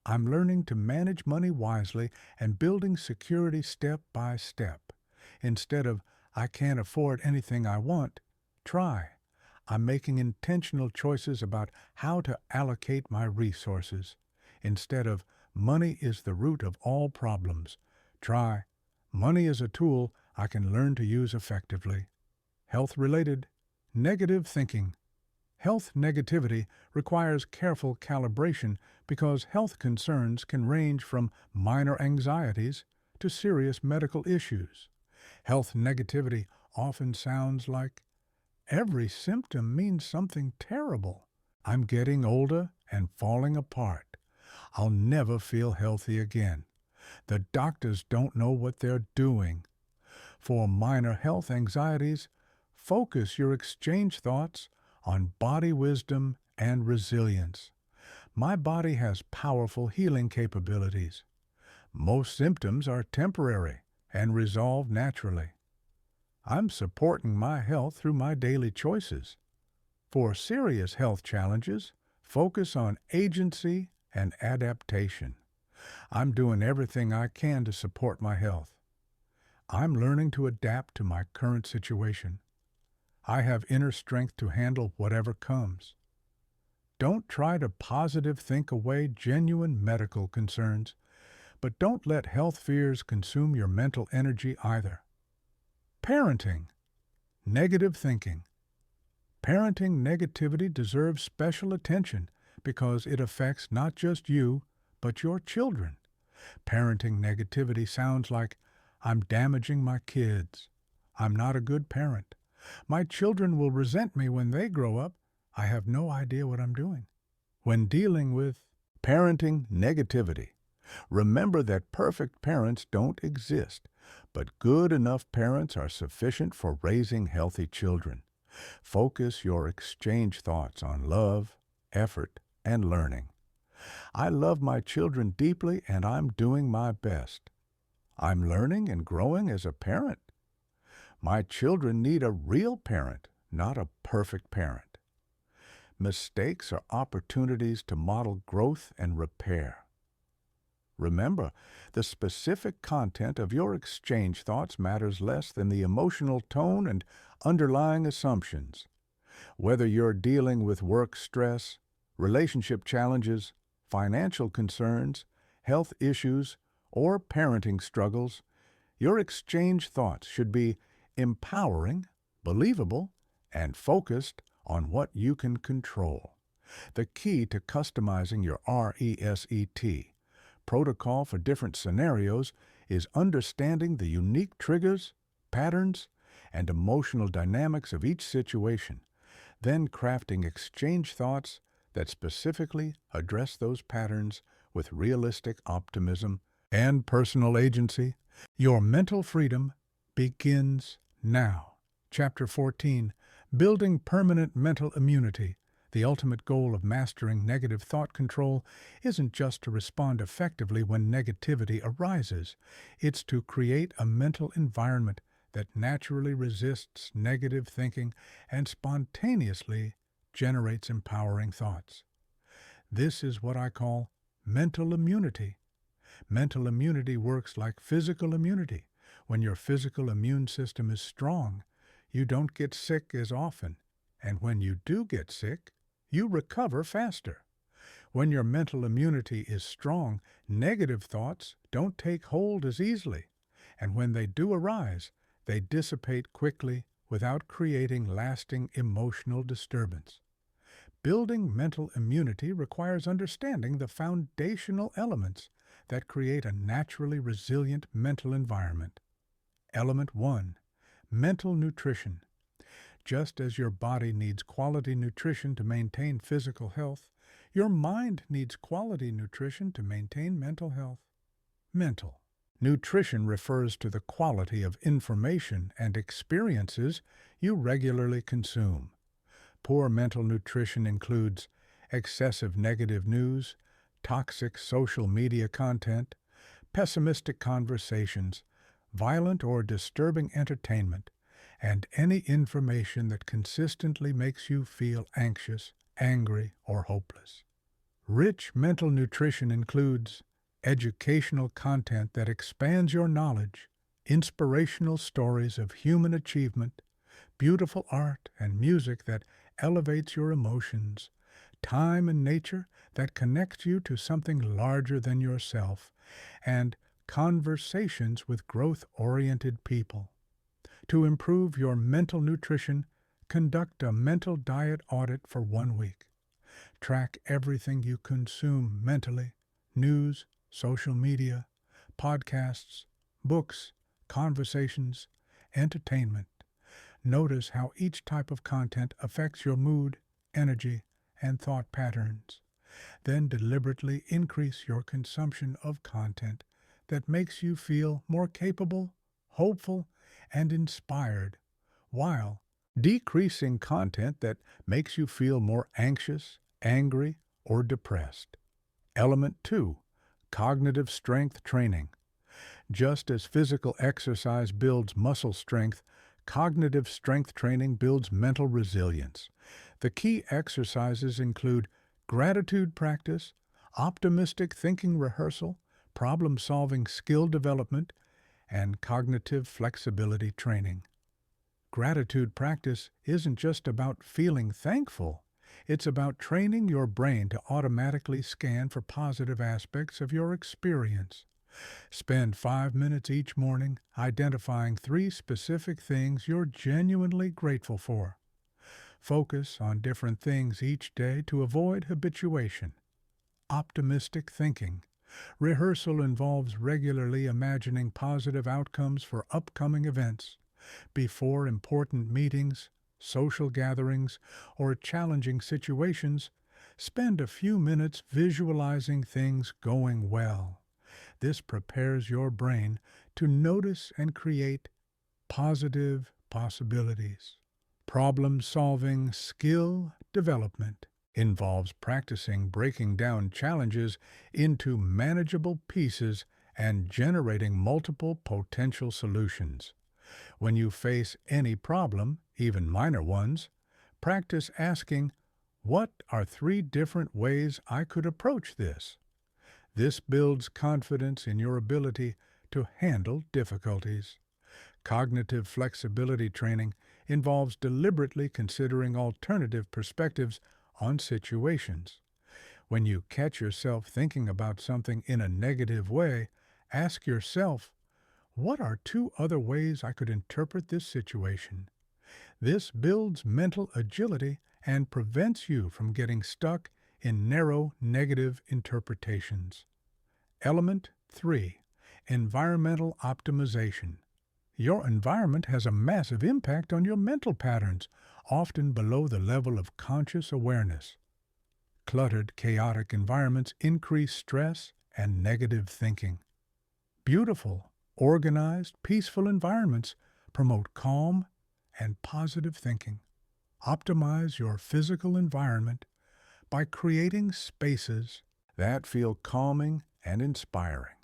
"I'm learning to manage money wisely and building security step by step." Instead of, "I can't afford anything I want," try, "I'm making intentional choices about how to allocate my resources." Instead of, "Money is the root of all problems," try, "Money is a tool I can learn to use effectively." Health-related negative thinking. Health negativity requires careful calibration because health concerns can range from minor anxieties to serious medical issues. Health negativity often sounds like, "Every symptom means something terrible. I'm getting older and falling apart. I'll never feel healthy again. The doctors don't know what they're doing." For minor health anxieties, focus your exchange thoughts on body wisdom and resilience. My body has powerful healing capabilities. Most symptoms are temporary and resolve naturally. I'm supporting my health through my daily choices. For serious health challenges, focus on agency and adaptation. I'm doing everything I can to support my health. I'm learning to adapt to my current situation. I have inner strength to handle whatever comes. Don't try to positive think away genuine medical concerns, but don't let health fears consume your mental energy either. Parenting. Negative thinking. Parenting negativity deserves special attention because it affects not just you, but your children. Parenting negativity sounds like, "I'm damaging my kids. I'm not a good parent. My children will resent me when they grow up. I have no idea what I'm doing." When dealing with parenting negativity, remember that perfect parents don't exist, but good enough parents are sufficient for raising healthy children. Focus your exchange thoughts on love, effort, and learning. I love my children deeply and I'm doing my best. I'm learning and growing as a parent. My children need a real parent, not a perfect parent. Mistakes are opportunities to model growth and repair. Remember, the specific content of your exchange thoughts matters less than the emotional tone and underlying assumptions. Whether you're dealing with work stress, relationship challenges, financial concerns, health issues, or parenting struggles, your exchange thoughts should be empowering, believable, and focused on what you can control. The key to customizing your R.E.S.E.T protocol for different scenarios is understanding the unique triggers, patterns, and emotional dynamics of each situation, then crafting exchange thoughts that specifically address those patterns with realistic optimism and personal agency. Your mental freedom begins now. Chapter 14, Building permanent mental immunity, the ultimate goal of mastering negative thought control, isn't just to respond effectively when negativity arises. It's to create a mental environment that naturally resists negative thinking and spontaneously generates empowering thoughts. This is what I call mental immunity. Mental immunity works like physical immunity. When your physical immune system is strong, you don't get sick as often, and when you do get sick, you recover faster. When your mental immunity is strong, negative thoughts don't take hold as easily, and when they do arise, they dissipate quickly without creating lasting emotional disturbance. Building mental immunity requires understanding the foundational elements that create a naturally resilient mental environment. Element 1. Mental nutrition. Just as your body needs quality nutrition to maintain physical health, your mind needs quality nutrition to maintain mental health. Mental. Nutrition refers to the quality of information and experiences you regularly consume. Poor mental nutrition includes excessive negative news, toxic social media content, pessimistic conversations, violent or disturbing entertainment, and any information that consistently makes you feel anxious, angry, or hopeless. Rich mental nutrition includes educational content that expands your knowledge, inspirational stories of human achievement, beautiful art and music that elevates your emotions, time and nature that connects you to something larger than yourself, and conversations with growth-oriented people. To improve your mental nutrition, conduct a mental diet audit for 1 week. Track everything you consume mentally: news, social media, podcasts, books, conversations, entertainment. Notice how each type of content affects your mood, energy, and thought patterns. Then deliberately increase your consumption of content that makes you feel more capable, hopeful, and inspired, while decreasing content that makes you feel more anxious, angry, or depressed. Element 2. Cognitive strength training. Just as physical exercise builds muscle strength, cognitive strength training builds mental resilience. The key exercises include gratitude practice, optimistic thinking rehearsal, problem-solving skill development, and cognitive flexibility training. Gratitude practice isn't just about feeling thankful. It's about training your brain to automatically scan for positive aspects of your experience. Spend 5 minutes each morning identifying 3 specific things you're genuinely grateful for. Focus on different things each day to avoid habituation. Optimistic thinking. Rehearsal involves regularly imagining positive outcomes for upcoming events. Before important meetings, social gatherings, or challenging situations, spend a few minutes visualizing things going well. This prepares your brain to notice and create positive possibilities. Problem-solving skill development involves practicing breaking down challenges into manageable pieces and generating multiple potential solutions. When you face any problem, even minor ones, practice asking, "What are 3 different ways I could approach this?" This builds confidence in your ability to handle difficulties. Cognitive flexibility training involves deliberately considering alternative perspectives on situations. When you catch yourself thinking about something in a negative way, ask yourself, "What are 2 other ways I could interpret this situation?" This builds mental agility and prevents you from getting stuck in narrow negative interpretations. Element 3. Environmental optimization. Your environment has a massive impact on your mental patterns, often below the level of conscious awareness. Cluttered, chaotic environments increase stress and negative thinking. Beautiful, organized, peaceful environments promote calm and positive thinking. Optimize your physical environment by creating spaces that feel calming and inspiring.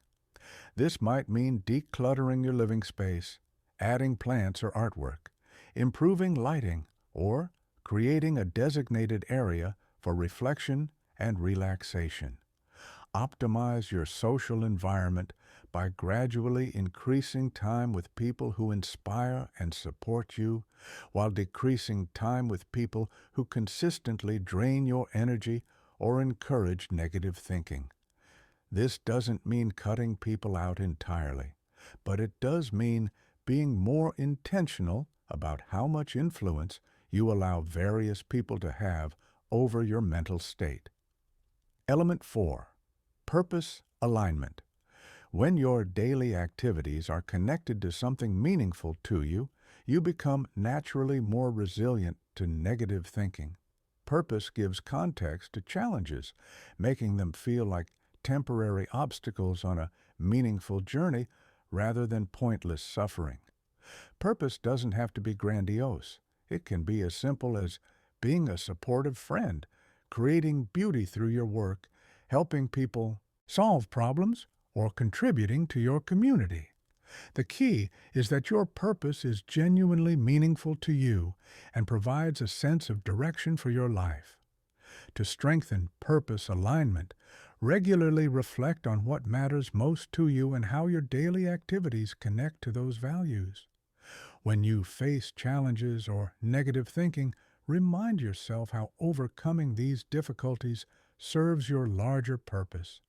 This might mean decluttering your living space, adding plants or artwork, improving lighting, or creating a designated area for reflection and relaxation. Optimize your social environment by gradually increasing time with people who inspire and support you, while decreasing time with people who consistently drain your energy or encourage negative thinking. This doesn't mean cutting people out entirely, but it does mean being more intentional about how much influence you allow various people to have over your mental state. Element 4. Purpose alignment. When your daily activities are connected to something meaningful to you, you become naturally more resilient to negative thinking. Purpose gives context to challenges, making them feel like temporary obstacles on a meaningful journey rather than pointless suffering. Purpose doesn't have to be grandiose. It can be as simple as being a supportive friend, creating beauty through your work, helping people solve problems, or contributing to your community. The key is that your purpose is genuinely meaningful to you and provides a sense of direction for your life. To strengthen purpose alignment, regularly reflect on what matters most to you and how your daily activities connect to those values. When you face challenges or negative thinking, remind yourself how overcoming these difficulties serves your larger purpose.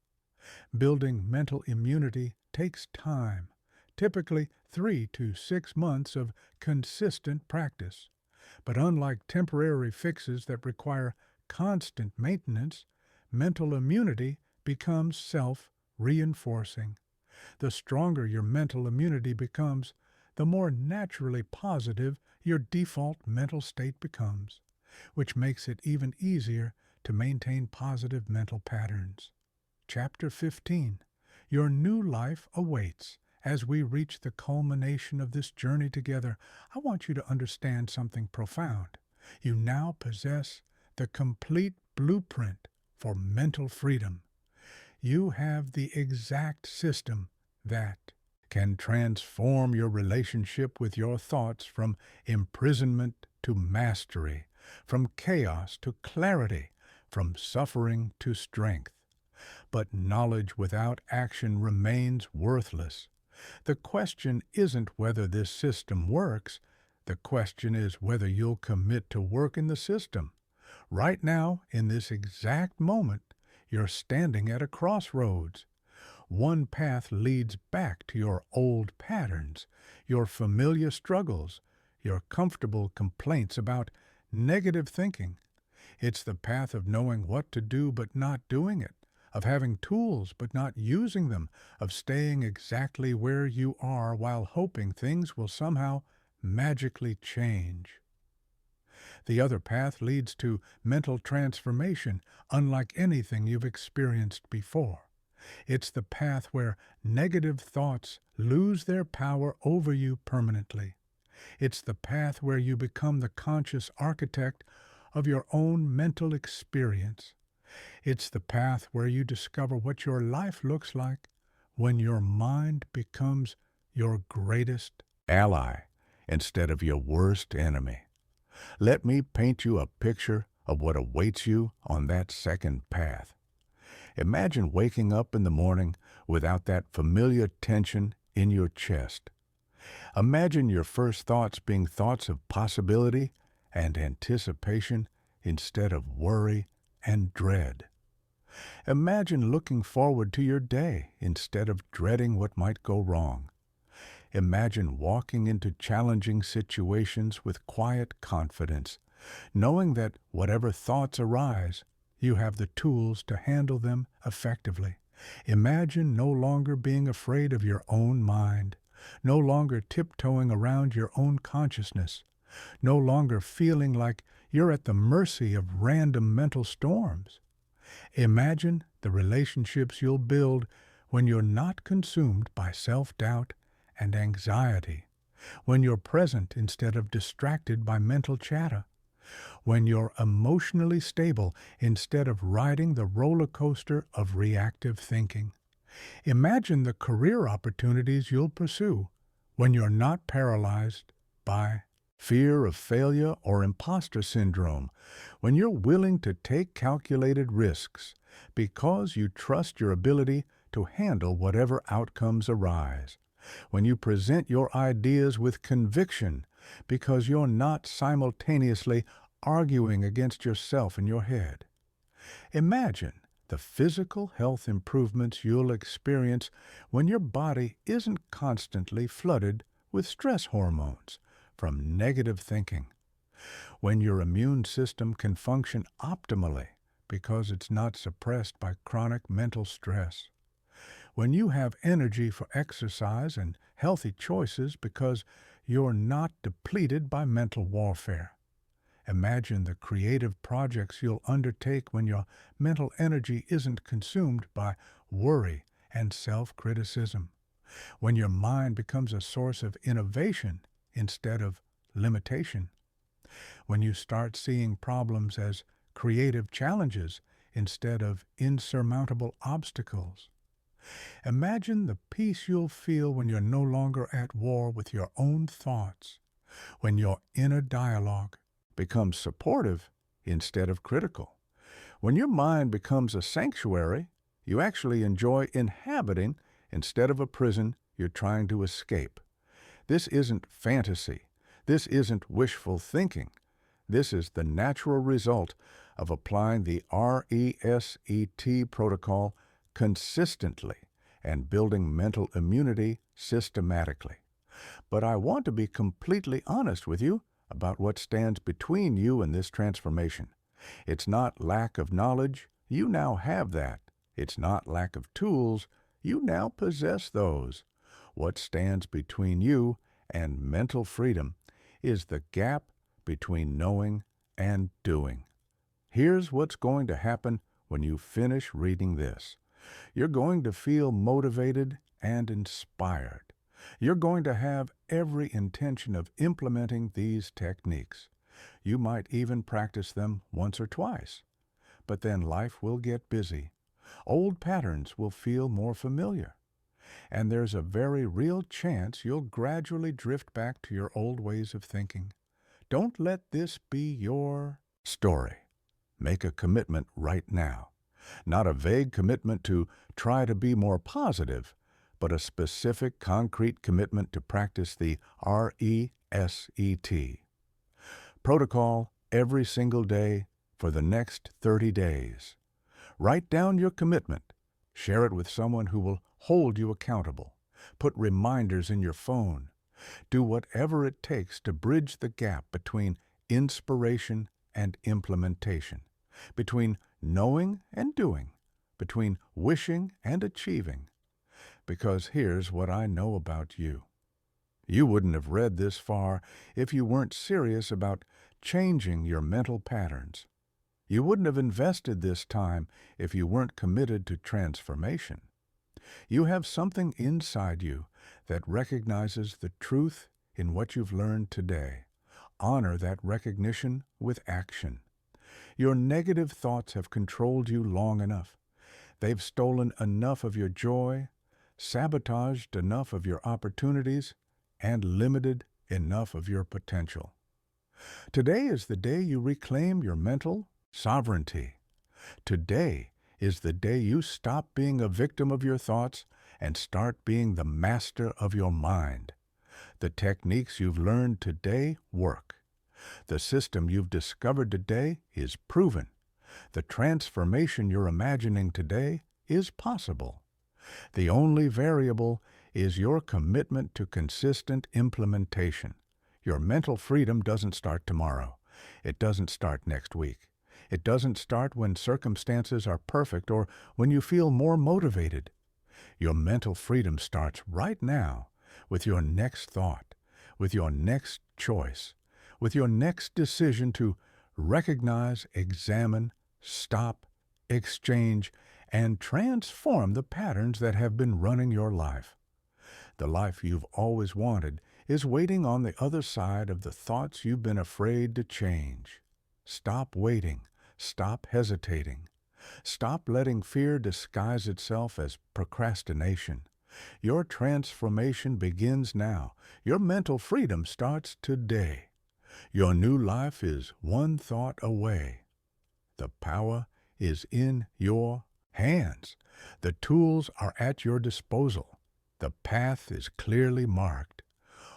Building mental immunity takes time, typically 3 to 6 months of consistent practice. But unlike temporary fixes that require constant maintenance, mental immunity becomes self-reinforcing. The stronger your mental immunity becomes, the more naturally positive your default mental state becomes, which makes it even easier to maintain positive mental patterns. Chapter 15. Your new life awaits. As we reach the culmination of this journey together, I want you to understand something profound. You now possess the complete blueprint for mental freedom. You have the exact system that can transform your relationship with your thoughts from imprisonment to mastery, from chaos to clarity, from suffering to strength. But knowledge without action remains worthless. The question isn't whether this system works. The question is whether you'll commit to work in the system. Right now, in this exact moment, you're standing at a crossroads. One path leads back to your old patterns, your familiar struggles, your comfortable complaints about negative thinking. It's the path of knowing what to do but not doing it, of having tools but not using them, of staying exactly where you are while hoping things will somehow magically change. The other path leads to mental transformation unlike anything you've experienced before. It's the path where negative thoughts lose their power over you permanently. It's the path where you become the conscious architect of your own mental experience. It's the path where you discover what your life looks like when your mind becomes your greatest ally instead of your worst enemy. Let me paint you a picture of what awaits you on that second path. Imagine waking up in the morning without that familiar tension in your chest. Imagine your first thoughts being thoughts of possibility and anticipation instead of worry and dread. Imagine looking forward to your day instead of dreading what might go wrong. Imagine walking into challenging situations with quiet confidence, knowing that whatever thoughts arise, you have the tools to handle them effectively. Imagine no longer being afraid of your own mind, no longer tiptoeing around your own consciousness, no longer feeling like you're at the mercy of random mental storms. Imagine the relationships you'll build when you're not consumed by self-doubt and anxiety, when you're present instead of distracted by mental chatter, when you're emotionally stable instead of riding the roller coaster of reactive thinking. Imagine the career opportunities you'll pursue when you're not paralyzed by fear of failure or imposter syndrome, when you're willing to take calculated risks because you trust your ability to handle whatever outcomes arise, when you present your ideas with conviction because you're not simultaneously arguing against yourself in your head. Imagine the physical health improvements you'll experience when your body isn't constantly flooded with stress hormones from negative thinking, when your immune system can function optimally because it's not suppressed by chronic mental stress, when you have energy for exercise and healthy choices because you're not depleted by mental warfare. Imagine the creative projects you'll undertake when your mental energy isn't consumed by worry and self-criticism, when your mind becomes a source of innovation instead of limitation, when you start seeing problems as creative challenges instead of insurmountable obstacles. Imagine the peace you'll feel when you're no longer at war with your own thoughts, when your inner dialogue becomes supportive instead of critical, when your mind becomes a sanctuary you actually enjoy inhabiting instead of a prison you're trying to escape. This isn't fantasy. This isn't wishful thinking. This is the natural result of applying the R.E.S.E.T protocol consistently and building mental immunity systematically. But I want to be completely honest with you about what stands between you and this transformation. It's not lack of knowledge. You now have that. It's not lack of tools. You now possess those. What stands between you and mental freedom is the gap between knowing and doing. Here's what's going to happen when you finish reading this. You're going to feel motivated and inspired. You're going to have every intention of implementing these techniques. You might even practice them once or twice. But then life will get busy. Old patterns will feel more familiar. And there's a very real chance you'll gradually drift back to your old ways of thinking. Don't let this be your story. Make a commitment right now. Not a vague commitment to try to be more positive, but a specific, concrete commitment to practice the R.E.S.E.T protocol every single day for the next 30 days. Write down your commitment. Share it with someone who will hold you accountable. Put reminders in your phone. Do whatever it takes to bridge the gap between inspiration and implementation, between knowing and doing, between wishing and achieving. Because here's what I know about you. You wouldn't have read this far if you weren't serious about changing your mental patterns. You wouldn't have invested this time if you weren't committed to transformation. You have something inside you that recognizes the truth in what you've learned today. Honor that recognition with action. Your negative thoughts have controlled you long enough. They've stolen enough of your joy, sabotaged enough of your opportunities, and limited enough of your potential. Today is the day you reclaim your mental sovereignty. Today is the day you stop being a victim of your thoughts and start being the master of your mind. The techniques you've learned today work. The system you've discovered today is proven. The transformation you're imagining today is possible. The only variable is your commitment to consistent implementation. Your mental freedom doesn't start tomorrow. It doesn't start next week. It doesn't start when circumstances are perfect or when you feel more motivated. Your mental freedom starts right now with your next thought, with your next choice, with your next decision to recognize, examine, stop, exchange, and transform the patterns that have been running your life. The life you've always wanted is waiting on the other side of the thoughts you've been afraid to change. Stop waiting. Stop hesitating. Stop letting fear disguise itself as procrastination. Your transformation begins now. Your mental freedom starts today. Your new life is one thought away. The power is in your hands. The tools are at your disposal. The path is clearly marked.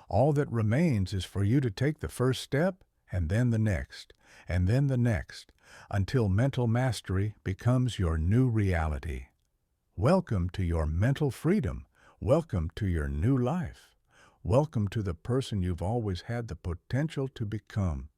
All that remains is for you to take the first step, and then the next, and then the next, until mental mastery becomes your new reality. Welcome to your mental freedom. Welcome to your new life. Welcome to the person you've always had the potential to become.